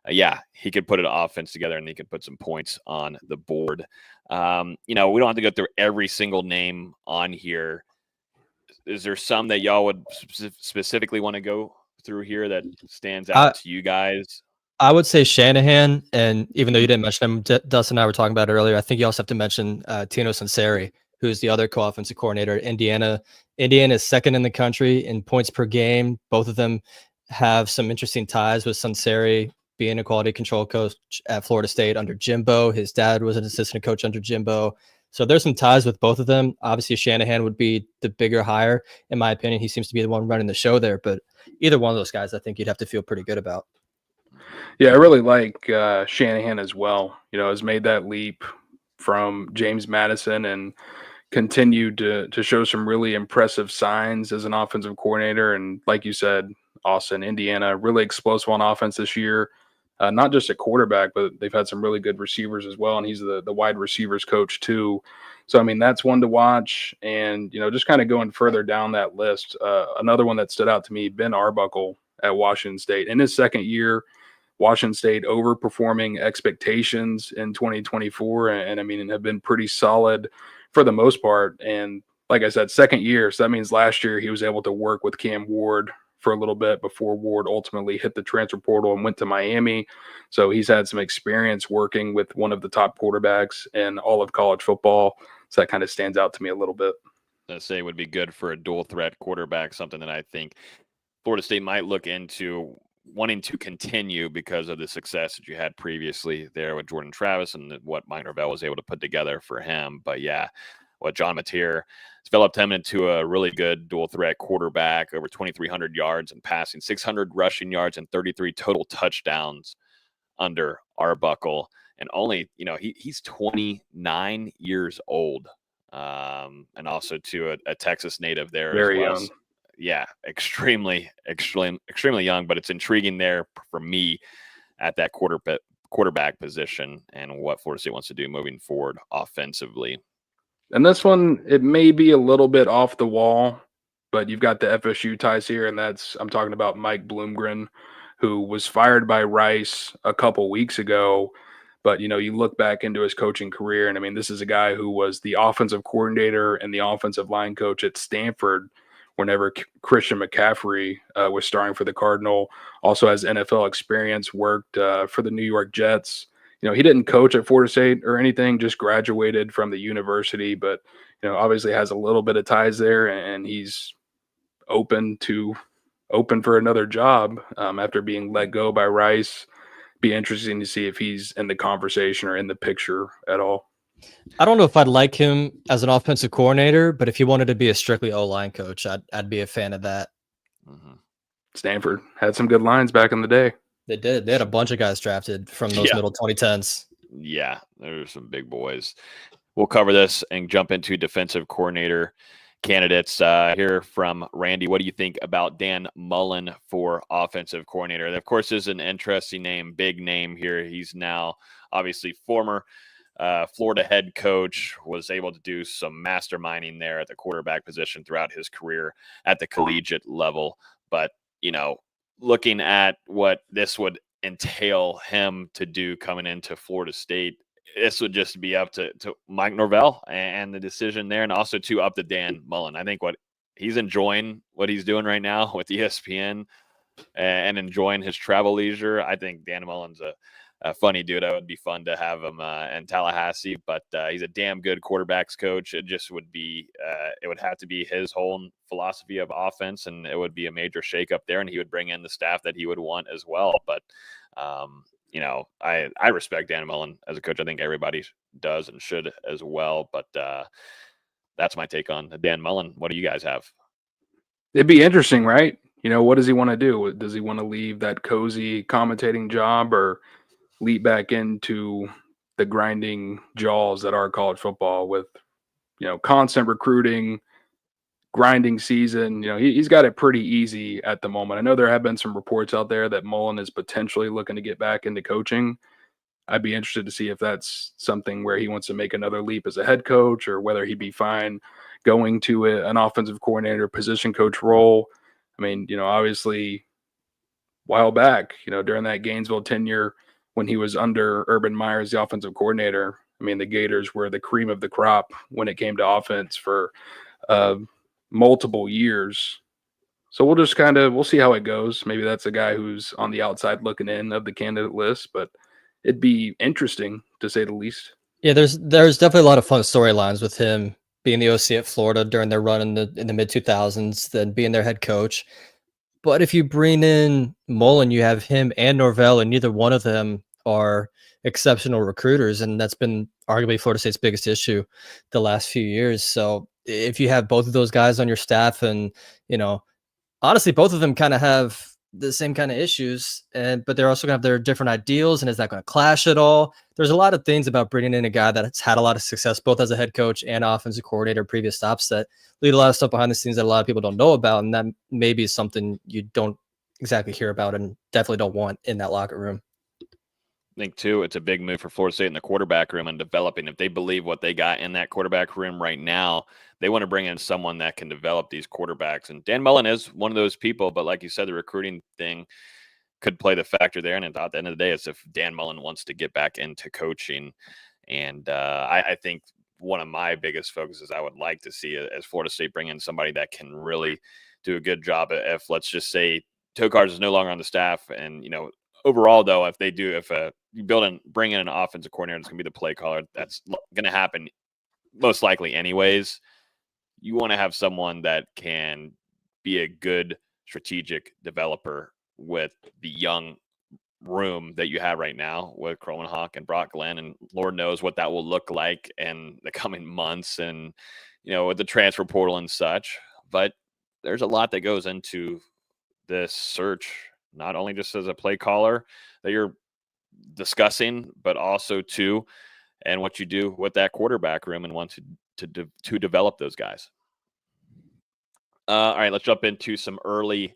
yeah, he could put an offense together and he could put some points on the board. We don't have to go through every single name on here. Is there some that y'all would specifically want to go through here that stands out to you guys? I would say Shanahan, and even though you didn't mention him, Dustin and I were talking about it earlier, I think you also have to mention Tino Sunseri, who's the other co-offensive coordinator at Indiana. Indiana is 2nd in the country in points per game. Both of them have some interesting ties, with Sunseri being a quality control coach at Florida State under Jimbo. His dad was an assistant coach under Jimbo. So there's some ties with both of them. Obviously, Shanahan would be the bigger hire, in my opinion. He seems to be the one running the show there. But either one of those guys, I think you'd have to feel pretty good about. Yeah, I really like Shanahan as well. Has made that leap from James Madison and continued to show some really impressive signs as an offensive coordinator. And like you said, Austin, Indiana, really explosive on offense this year. Not just a quarterback, but they've had some really good receivers as well. And he's the wide receivers coach too. So, I mean, that's one to watch. And, just kind of going further down that list, another one that stood out to me, Ben Arbuckle at Washington State. In his second year, Washington State overperforming expectations in 2024. And I mean, have been pretty solid for the most part. And like I said, second year. So that means last year he was able to work with Cam Ward for a little bit before Ward ultimately hit the transfer portal and went to Miami. So he's had some experience working with one of the top quarterbacks in all of college football. So that kind of stands out to me a little bit. I say would be good for a dual threat quarterback, something that I think Florida State might look into wanting to continue because of the success that you had previously there with Jordan Travis and what Mike Norvell was able to put together for him. But yeah, what John Mateer developed him into a really good dual threat quarterback, over 2,300 yards and passing, 600 rushing yards, and 33 total touchdowns under Arbuckle. And only, he's 29 years old. And also to a Texas native there. Very as well. young. Yeah, extremely young, but it's intriguing there for me at that quarterback position and what Florida State wants to do moving forward offensively. And this one, it may be a little bit off the wall, but you've got the FSU ties here, and I'm talking about Mike Bloomgren, who was fired by Rice a couple weeks ago. But, you look back into his coaching career, and I mean, this is a guy who was the offensive coordinator and the offensive line coach at Stanford whenever Christian McCaffrey was starring for the Cardinal. Also has NFL experience, worked for the New York Jets. He didn't coach at Florida State or anything, just graduated from the university, but, obviously has a little bit of ties there, and he's open for another job after being let go by Rice. Be interesting to see if he's in the conversation or in the picture at all. I don't know if I'd like him as an offensive coordinator, but if he wanted to be a strictly O-line coach, I'd be a fan of that. Mm-hmm. Stanford had some good lines back in the day. They did. They had a bunch of guys drafted from those middle 2010s. Yeah, there's some big boys. We'll cover this and jump into defensive coordinator candidates. Here from Randy. What do you think about Dan Mullen for offensive coordinator? Of course, is an interesting name, big name here. He's now obviously former Florida head coach, was able to do some masterminding there at the quarterback position throughout his career at the collegiate level. But, looking at what this would entail him to do coming into Florida State, this would just be up to Mike Norvell and the decision there, and also up to Dan Mullen. I think what he's enjoying what he's doing right now with ESPN and enjoying his travel leisure. I think Dan Mullen's a funny dude. It would be fun to have him in Tallahassee, but he's a damn good quarterbacks coach. It just would be, it would have to be his whole philosophy of offense, and it would be a major shakeup there, and he would bring in the staff that he would want as well. But, I respect Dan Mullen as a coach. I think everybody does and should as well. But that's my take on Dan Mullen. What do you guys have? It'd be interesting, right? What does he want to do? Does he want to leave that cozy commentating job or leap back into the grinding jaws that are college football with, constant recruiting, grinding season? He's got it pretty easy at the moment. I know there have been some reports out there that Mullen is potentially looking to get back into coaching. I'd be interested to see if that's something where he wants to make another leap as a head coach, or whether he'd be fine going to an offensive coordinator position coach role. I mean, obviously, a while back, during that Gainesville tenure when he was under Urban Meyer as the offensive coordinator, I mean, the Gators were the cream of the crop when it came to offense for multiple years. So we'll see how it goes. Maybe that's a guy who's on the outside looking in of the candidate list, but it'd be interesting to say the least. Yeah, there's definitely a lot of fun storylines with him being the OC at Florida during their run in the mid 2000s, then being their head coach. But if you bring in Mullen, you have him and Norvell, and neither one of them are exceptional recruiters, and that's been arguably Florida State's biggest issue the last few years. So if you have both of those guys on your staff, and honestly, both of them kind of have the same kind of issues, but they're also going to have their different ideals. And is that going to clash at all? There's a lot of things about bringing in a guy that's had a lot of success, both as a head coach and offensive coordinator, previous stops, that lead a lot of stuff behind the scenes that a lot of people don't know about. And that maybe is something you don't exactly hear about and definitely don't want in that locker room. I think, too, it's a big move for Florida State in the quarterback room and developing. If they believe what they got in that quarterback room right now, they want to bring in someone that can develop these quarterbacks. And Dan Mullen is one of those people, but like you said, the recruiting thing could play the factor there. And at the end of the day, it's if Dan Mullen wants to get back into coaching. And I think one of my biggest focuses I would like to see as Florida State bring in somebody that can really do a good job. If, let's just say, Tokars is no longer on the staff, and overall, though, if you bring in an offensive coordinator, it's going to be the play caller. That's going to happen most likely anyways. You want to have someone that can be a good strategic developer with the young room that you have right now with Kromenhoek and Brock Glenn, and Lord knows what that will look like in the coming months and, with the transfer portal and such. But there's a lot that goes into this search, not only just as a play caller that you're discussing, but also too, and what you do with that quarterback room and want to develop those guys. All right, let's jump into some early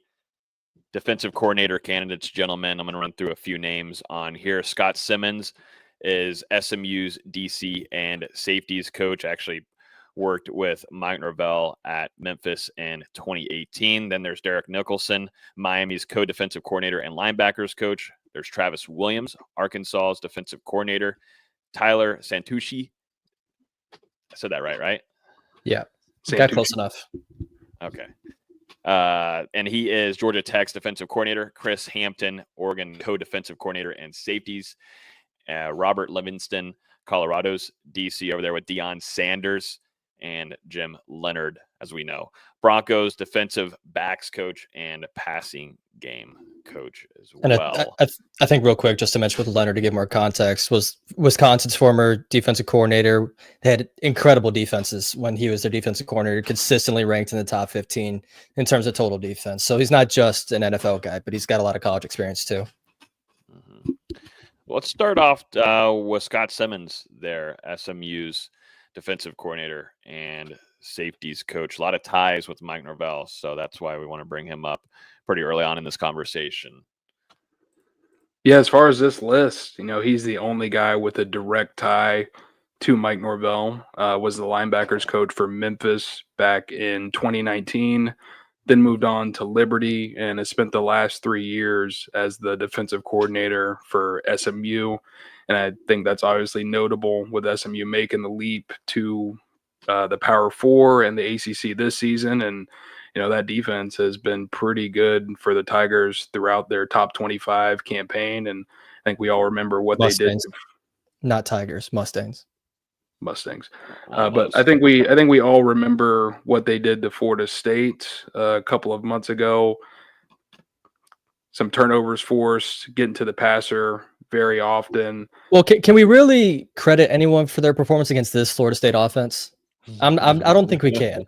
defensive coordinator candidates, gentlemen. I'm going to run through a few names on here. Scott Simmons is SMU's DC and safeties coach. Actually worked with Mike Norvell at Memphis in 2018. Then there's Derek Nicholson, Miami's co-defensive coordinator and linebackers coach. There's Travis Williams, Arkansas's defensive coordinator. Tyler Santucci. I said that right? Yeah. Got close enough. Okay. And he is Georgia Tech's defensive coordinator. Chris Hampton, Oregon co-defensive coordinator and safeties. Robert Livingston, Colorado's DC over there with Deion Sanders, and Jim Leonard, as we know. Broncos defensive backs coach and passing game coach as well. And I think real quick, just to mention with Leonard to give more context, was Wisconsin's former defensive coordinator. They had incredible defenses when he was their defensive coordinator, consistently ranked in the top 15 in terms of total defense. So he's not just an NFL guy, but he's got a lot of college experience too. Mm-hmm. Well, let's start off with Scott Simmons there, SMU's defensive coordinator and safeties coach. A lot of ties with Mike Norvell, so that's why we want to bring him up pretty early on in this conversation. Yeah, as far as this list, he's the only guy with a direct tie to Mike Norvell. Was the linebackers coach for Memphis back in 2019, then moved on to Liberty and has spent the last 3 years as the defensive coordinator for SMU. And I think that's obviously notable with SMU making the leap to the Power Four and the ACC this season. And, that defense has been pretty good for the Tigers throughout their top 25 campaign. And I think we all remember what Mustangs. they did. Not Tigers, Mustangs. But I think we all remember what they did to Florida State a couple of months ago. Some turnovers forced, getting to the passer very often. Well, can we really credit anyone for their performance against this Florida State offense? I don't think we can.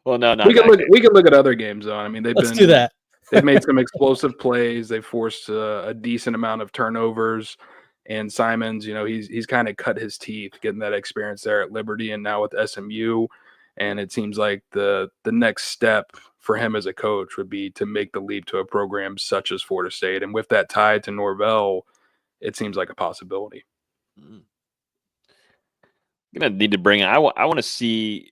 Well, no. We can look at other games though. I mean, let's do that. They've made some explosive plays. They forced a decent amount of turnovers. And Simons, he's kind of cut his teeth getting that experience there at Liberty and now with SMU. And it seems like the next step for him as a coach would be to make the leap to a program such as Florida State. And with that tie to Norvell, it seems like a possibility. I'm gonna need to bring. I want to see,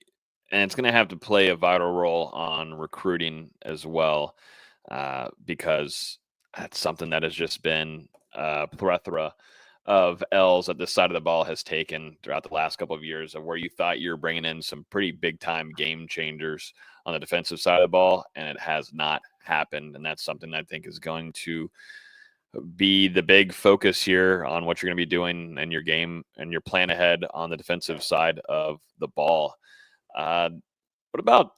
and it's gonna have to play a vital role on recruiting as well, because that's something that has just been a plethora of L's that this side of the ball has taken throughout the last couple of years, of where you thought you were bringing in some pretty big time game changers on the defensive side of the ball, and it has not happened. And that's something I think is going to be the big focus here on what you're going to be doing in your game and your plan ahead on the defensive side of the ball. What about,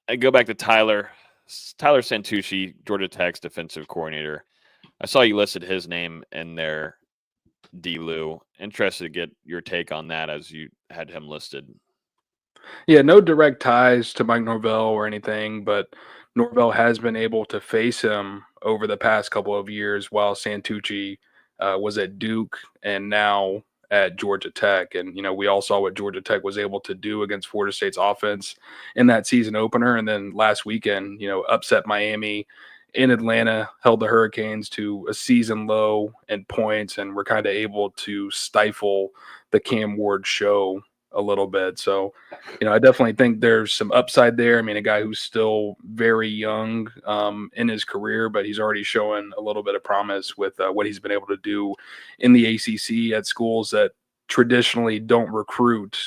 I go back to Tyler Santucci, Georgia Tech's defensive coordinator. I saw you listed his name in there, D-Lou. Interested to get your take on that as you had him listed. Yeah, no direct ties to Mike Norvell or anything, but Norvell has been able to face him over the past couple of years while Santucci was at Duke and now at Georgia Tech. And, we all saw what Georgia Tech was able to do against Florida State's offense in that season opener. And then last weekend, upset Miami in Atlanta, held the Hurricanes to a season low in points, and were kind of able to stifle the Cam Ward show a little bit. So, I definitely think there's some upside there. I mean, a guy who's still very young in his career, but he's already showing a little bit of promise with what he's been able to do in the ACC at schools that traditionally don't recruit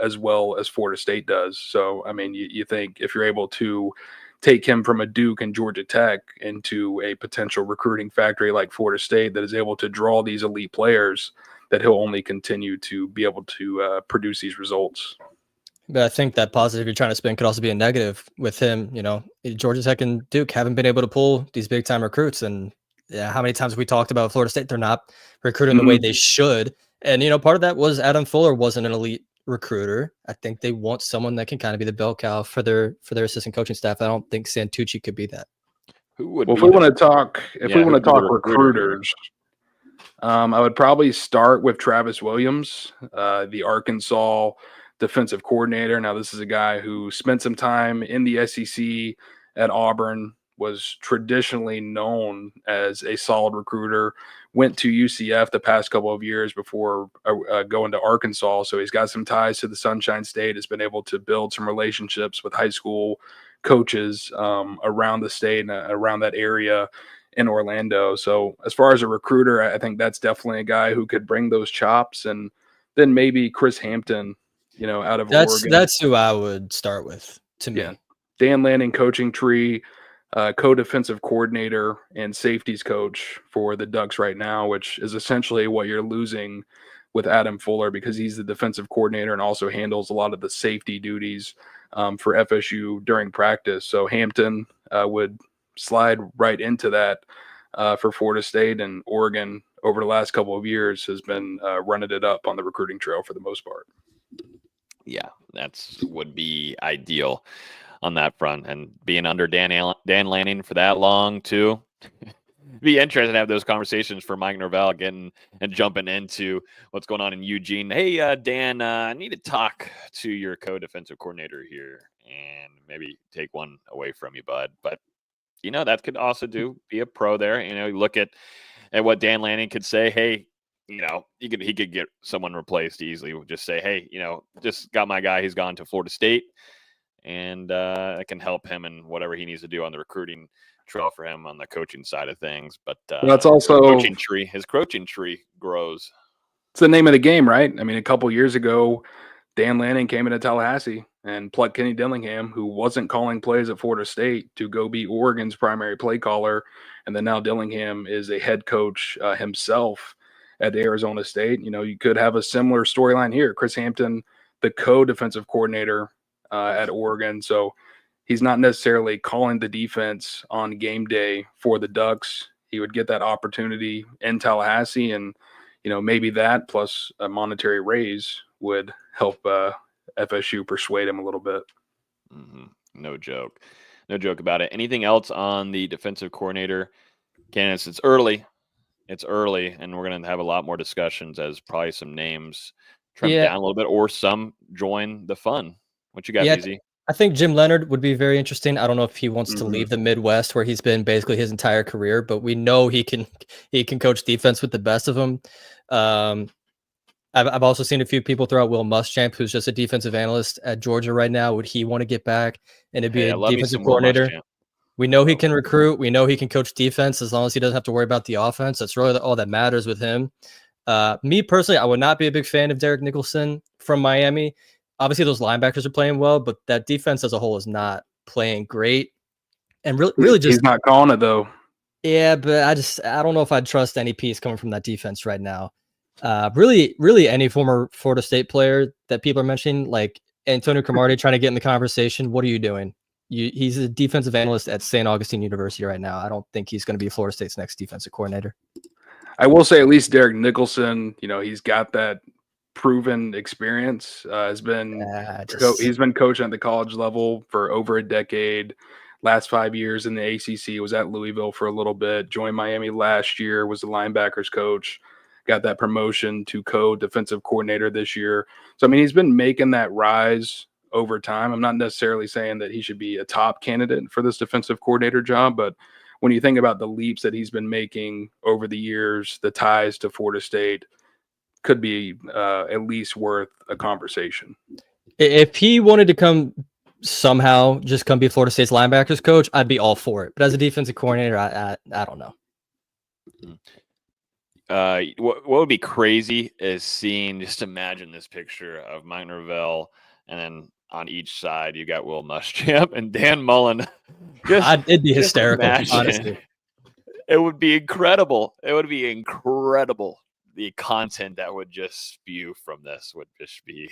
as well as Florida State does. So, I mean, you think if you're able to take him from a Duke and Georgia Tech into a potential recruiting factory like Florida State that is able to draw these elite players, that he'll only continue to be able to produce these results. But I think that positive you're trying to spin could also be a negative with him. Georgia Tech and Duke haven't been able to pull these big time recruits. And how many times we talked about Florida State, they're not recruiting the way they should. And, part of that was Adam Fuller wasn't an elite recruiter. I think they want someone that can kind of be the bell cow for their assistant coaching staff. I don't think Santucci could be that. Who would? Well, if we want to talk recruiters, I would probably start with Travis Williams, the Arkansas defensive coordinator. Now, this is a guy who spent some time in the SEC at Auburn, was traditionally known as a solid recruiter, went to UCF the past couple of years before going to Arkansas. So he's got some ties to the Sunshine State, has been able to build some relationships with high school coaches around the state and around that area in Orlando. So as far as a recruiter, I think that's definitely a guy who could bring those chops. And then maybe Chris Hampton, out of Oregon. That's who I would start with, to me. Dan Lanning coaching tree, co-defensive coordinator and safeties coach for the Ducks right now, which is essentially what you're losing with Adam Fuller, because he's the defensive coordinator and also handles a lot of the safety duties for FSU during practice. So Hampton would slide right into that for Florida State, and Oregon over the last couple of years has been running it up on the recruiting trail for the most part. Yeah, that's would be ideal on that front, and being under Dan Lanning for that long too. Be interesting to have those conversations for Mike Norvell getting and jumping into what's going on in Eugene. Hey, Dan, I need to talk to your co-defensive coordinator here and maybe take one away from you, bud. But that could also be a pro there. You look at what Dan Lanning could say. Hey, he could get someone replaced easily. We'll just say, hey, just got my guy. He's gone to Florida State, and I can help him in whatever he needs to do on the recruiting trail for him on the coaching side of things. But that's also his coaching tree grows. It's the name of the game, right? I mean, a couple years ago, Dan Lanning came into Tallahassee and plucked Kenny Dillingham, who wasn't calling plays at Florida State, to go be Oregon's primary play caller. And then now Dillingham is a head coach himself at Arizona State. You could have a similar storyline here. Chris Hampton, the co-defensive coordinator at Oregon. So he's not necessarily calling the defense on game day for the Ducks. He would get that opportunity in Tallahassee, and maybe that plus a monetary raise would help FSU persuade him a little bit. Mm-hmm. No joke about it. Anything else on the defensive coordinator candidates? It's early, and we're going to have a lot more discussions as probably some names trend down a little bit, or some join the fun. What you got, BZ? I think Jim Leonard would be very interesting. I don't know if he wants to Mhm. leave the Midwest where he's been basically his entire career, but we know he can coach defense with the best of them. I've also seen a few people throw out Will Muschamp, who's just a defensive analyst at Georgia right now. Would he want to get back and to be Hey, a I love me defensive some Will coordinator? Muschamp. We know he can recruit. We know he can coach defense as long as he doesn't have to worry about the offense. That's really all that matters with him. Me personally, I would not be a big fan of Derek Nicholson from Miami. Obviously, those linebackers are playing well, but that defense as a whole is not playing great. And really just he's not calling it though. yeah, but I don't know if I'd trust any piece coming from that defense right now. Really any former Florida State player that people are mentioning, like Antonio Cromartie trying to get in the conversation. What are you doing? He's a defensive analyst at St. Augustine University right now. I don't think he's going to be Florida State's next defensive coordinator. I will say at least Derek Nicholson, he's got that proven experience. He's been coaching at the college level for over a decade. Last 5 years in the ACC, was at Louisville for a little bit. Joined Miami last year, was the linebackers coach. Got that promotion to co-defensive coordinator this year. So I mean, he's been making that rise over time. I'm not necessarily saying that he should be a top candidate for this defensive coordinator job, but when you think about the leaps that he's been making over the years, the ties to Florida State could be at least worth a conversation. If he wanted to come somehow just come be Florida State's linebackers coach, I'd be all for it. But as a defensive coordinator, I don't know. What would be crazy is seeing, just imagine this picture of Mike Norvell, and then on each side you got Will Muschamp and Dan Mullen. It'd be hysterical, honestly. It would be incredible. It would be incredible. The content that would just spew from this would just be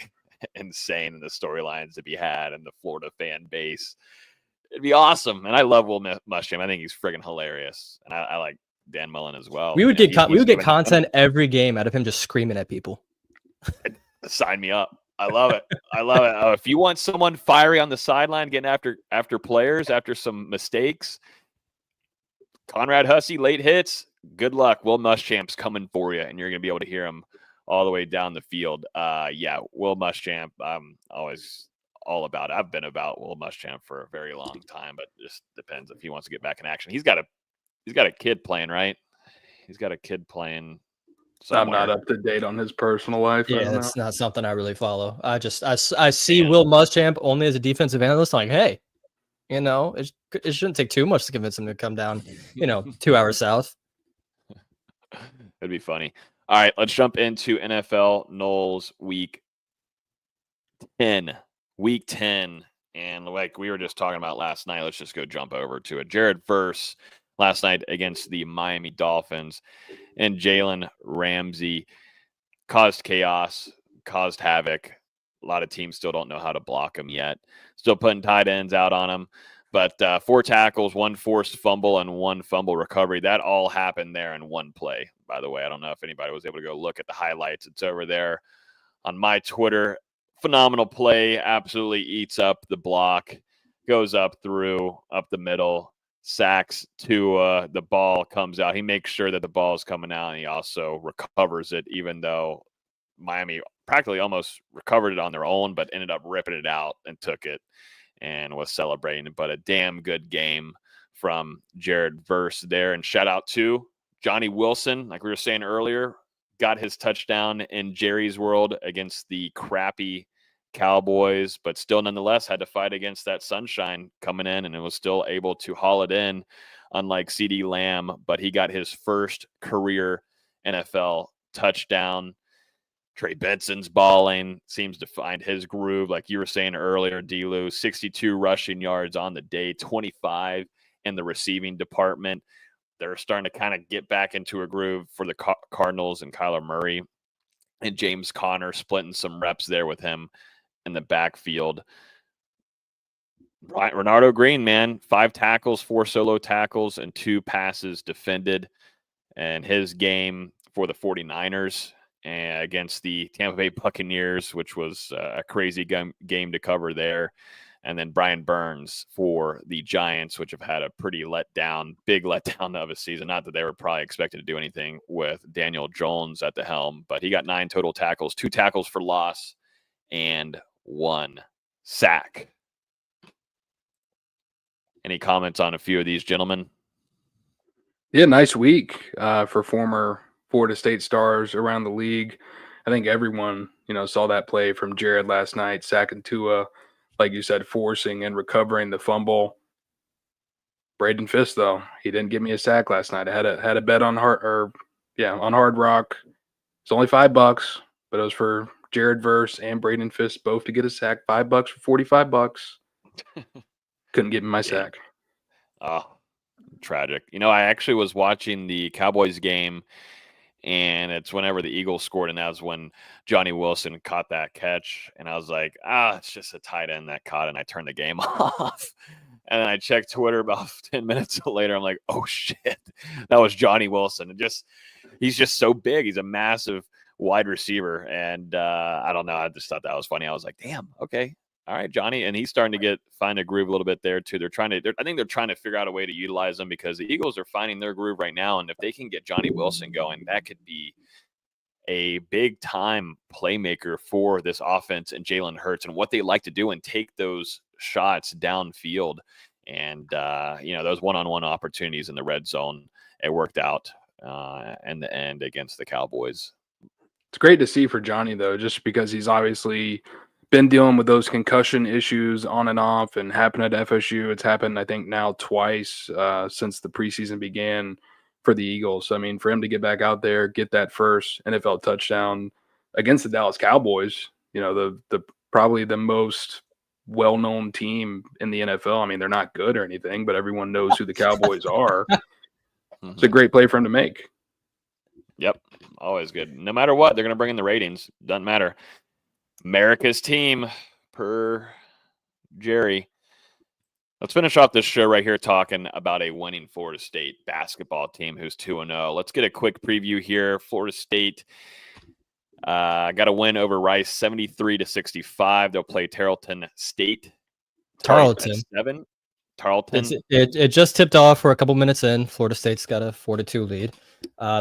insane, and the storylines to be had and the Florida fan base. It'd be awesome. And I love Will Muschamp. I think he's friggin' hilarious. And I like Dan Mullen as well. We would get content every game out of him just screaming at people. Sign me up. I love it. I love it. If you want someone fiery on the sideline, getting after players, after some mistakes, Conrad Hussey, late hits, good luck. Will Muschamp's coming for you, and you're going to be able to hear him all the way down the field. Yeah, Will Muschamp, I'm always all about it. I've been about Will Muschamp for a very long time, but it just depends if he wants to get back in action. He's got a kid playing, right? He's got a kid playing somewhere. I'm not up to date on his personal life. Yeah, that's not something I really follow. I see Will Muschamp only as a defensive analyst. I'm like, hey, it shouldn't take too much to convince him to come down, 2 hours south. It'd be funny. All right, let's jump into NFL Noles Week 10. Week 10. And like we were just talking about last night, let's just go jump over to it. Jared Verse last night against the Miami Dolphins, and Jalen Ramsey caused chaos, caused havoc. A lot of teams still don't know how to block him yet. Still putting tight ends out on him. But 4 tackles, 1 forced fumble, and 1 fumble recovery. That all happened there in one play, by the way. I don't know if anybody was able to go look at the highlights. It's over there on my Twitter. Phenomenal play. Absolutely eats up the block. Goes up through, up the middle. Sacks to the ball comes out. He makes sure that the ball is coming out, and he also recovers it, even though Miami practically almost recovered it on their own, but ended up ripping it out and took it and was celebrating. But a damn good game from Jared Verse there. And shout out to Johnny Wilson, like we were saying earlier, got his touchdown in Jerry's world against the crappy Cowboys, but still nonetheless had to fight against that sunshine coming in, and it was still able to haul it in, unlike CeeDee Lamb. But he got his first career NFL touchdown. Trey Benson's balling, seems to find his groove. Like you were saying earlier, D-Lou, 62 rushing yards on the day, 25 in the receiving department. They're starting to kind of get back into a groove for the Cardinals, and Kyler Murray and James Conner splitting some reps there with him in the backfield. Renardo Green, man, 5 tackles, 4 solo tackles, and 2 passes defended. And his game for the 49ers against the Tampa Bay Buccaneers, which was a crazy game to cover there. And then Brian Burns for the Giants, which have had a pretty big letdown of a season. Not that they were probably expected to do anything with Daniel Jones at the helm, but he got 9 total tackles, 2 tackles for loss, and 1 sack. Any comments on a few of these gentlemen? Yeah, nice week for former Florida State stars around the league. I think everyone, saw that play from Jared last night, sacking Tua, like you said, forcing and recovering the fumble. Braden Fisk, though, he didn't give me a sack last night. I had a bet on Hard Rock. It's only $5, but it was for Jared Verse and Braden Fisk both to get a sack. $5 for $45. Couldn't give me my sack. Oh, tragic. I actually was watching the Cowboys game, and it's whenever the Eagles scored, and that was when Johnny Wilson caught that catch. And I was like, it's just a tight end that caught it, and I turned the game off. And then I checked Twitter about 10 minutes later. I'm like, oh, shit, that was Johnny Wilson. He's just so big. He's a massive wide receiver. And I don't know. I just thought that was funny. I was like, damn, okay. All right, Johnny. And he's starting to find a groove a little bit there, too. I think they're trying to figure out a way to utilize him because the Eagles are finding their groove right now. And if they can get Johnny Wilson going, that could be a big-time playmaker for this offense and Jalen Hurts and what they like to do and take those shots downfield. And, those one-on-one opportunities in the red zone, it worked out in the end against the Cowboys. It's great to see for Johnny, though, just because he's obviously been dealing with those concussion issues on and off and happened at FSU. It's happened, I think, now twice since the preseason began for the Eagles. So, I mean, for him to get back out there, get that first NFL touchdown against the Dallas Cowboys, the probably the most well-known team in the NFL. I mean, they're not good or anything, but everyone knows who the Cowboys are. It's a great play for him to make. Yep, always good. No matter what, they're going to bring in the ratings. Doesn't matter. America's team, per Jerry. Let's finish off this show right here talking about a winning Florida State basketball team who's 2-0. Let's get a quick preview here. Florida State got a win over Rice 73-65. They'll play Tarleton State. Tarleton. It just tipped off. For a couple minutes in. Florida State's got a 4-2 lead.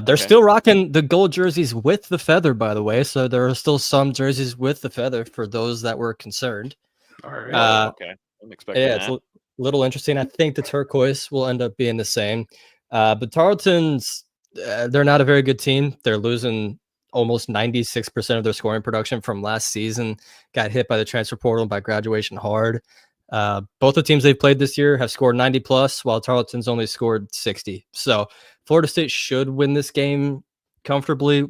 They're still rocking the gold jerseys with the feather, by the way. So there are still some jerseys with the feather for those that were concerned. All right. Okay. I'm expecting that. It's a little interesting. I think the turquoise will end up being the same. But Tarleton's, they're not a very good team. They're losing almost 96% of their scoring production from last season. Got hit by the transfer portal, by graduation hard. Both the teams they've played this year have scored 90 plus, while Tarleton's only scored 60. So Florida State should win this game comfortably.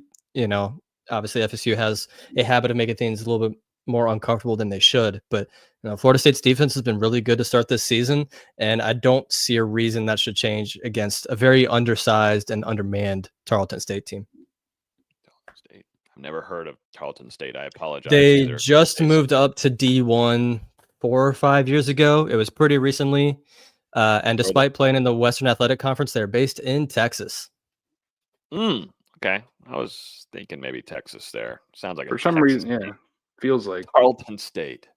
Obviously FSU has a habit of making things a little bit more uncomfortable than they should, but Florida State's defense has been really good to start this season, and I don't see a reason that should change against a very undersized and undermanned Tarleton State team. I've never heard of Tarleton State. I apologize. They just moved up to D1 4 or 5 years ago. It was pretty recently. And despite playing in the Western Athletic Conference, they're based in Texas. Okay. I was thinking maybe Texas there. Sounds like for some reason, yeah. Feels like Tarleton State.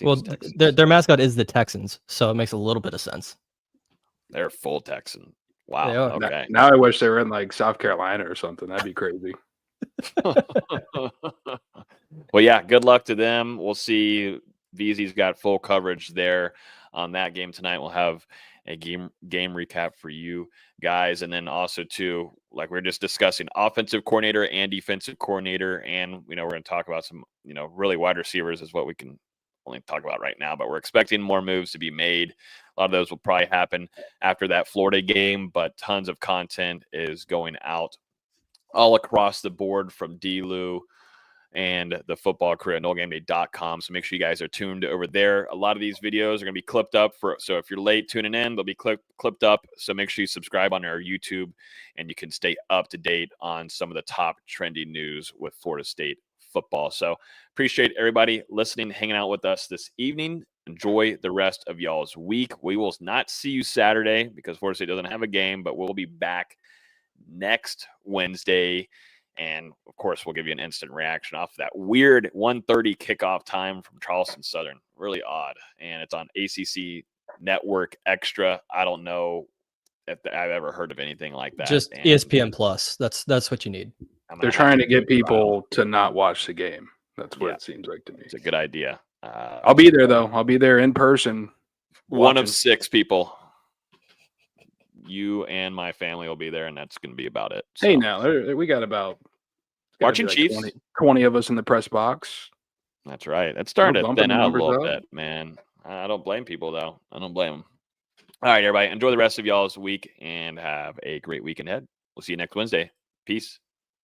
Well, their mascot is the Texans, so it makes a little bit of sense. They're full Texan. Wow. Okay. Now I wish they were in like South Carolina or something. That'd be crazy. Well, yeah, good luck to them. We'll see. VZ's got full coverage there on that game tonight. We'll have a game recap for you guys. And then also, too, like we are just discussing, offensive coordinator and defensive coordinator. And, we're going to talk about some, really wide receivers is what we can only talk about right now. But we're expecting more moves to be made. A lot of those will probably happen after that Florida game. But tons of content is going out all across the board from D-Lou and the football crew at NoleGameday.com. So make sure you guys are tuned over there. A lot of these videos are going to be clipped up. So if you're late tuning in, they'll be clipped up. So make sure you subscribe on our YouTube, and you can stay up to date on some of the top trending news with Florida State football. So appreciate everybody listening, hanging out with us this evening. Enjoy the rest of y'all's week. We will not see you Saturday because Florida State doesn't have a game, but we'll be back next Wednesday. And, of course, we'll give you an instant reaction off that weird 1:30 kickoff time from Charleston Southern. Really odd. And it's on ACC Network Extra. I don't know if I've ever heard of anything like that. Just ESPN Plus. That's what you need. They're trying to get people to not watch the game. That's what it seems like to me. It's a good idea. I'll be there, though. I'll be there in person. One of watching. 6 people. You and my family will be there, and that's going to be about it. Hey, So. now we got about Watching like Chiefs. 20 of us in the press box. That's right. It's starting to bumping thin the out a numbers little up. bit, man. I don't blame people, though. I don't blame them. All right, everybody. Enjoy the rest of y'all's week and have a great weekend ahead. We'll see you next Wednesday. Peace.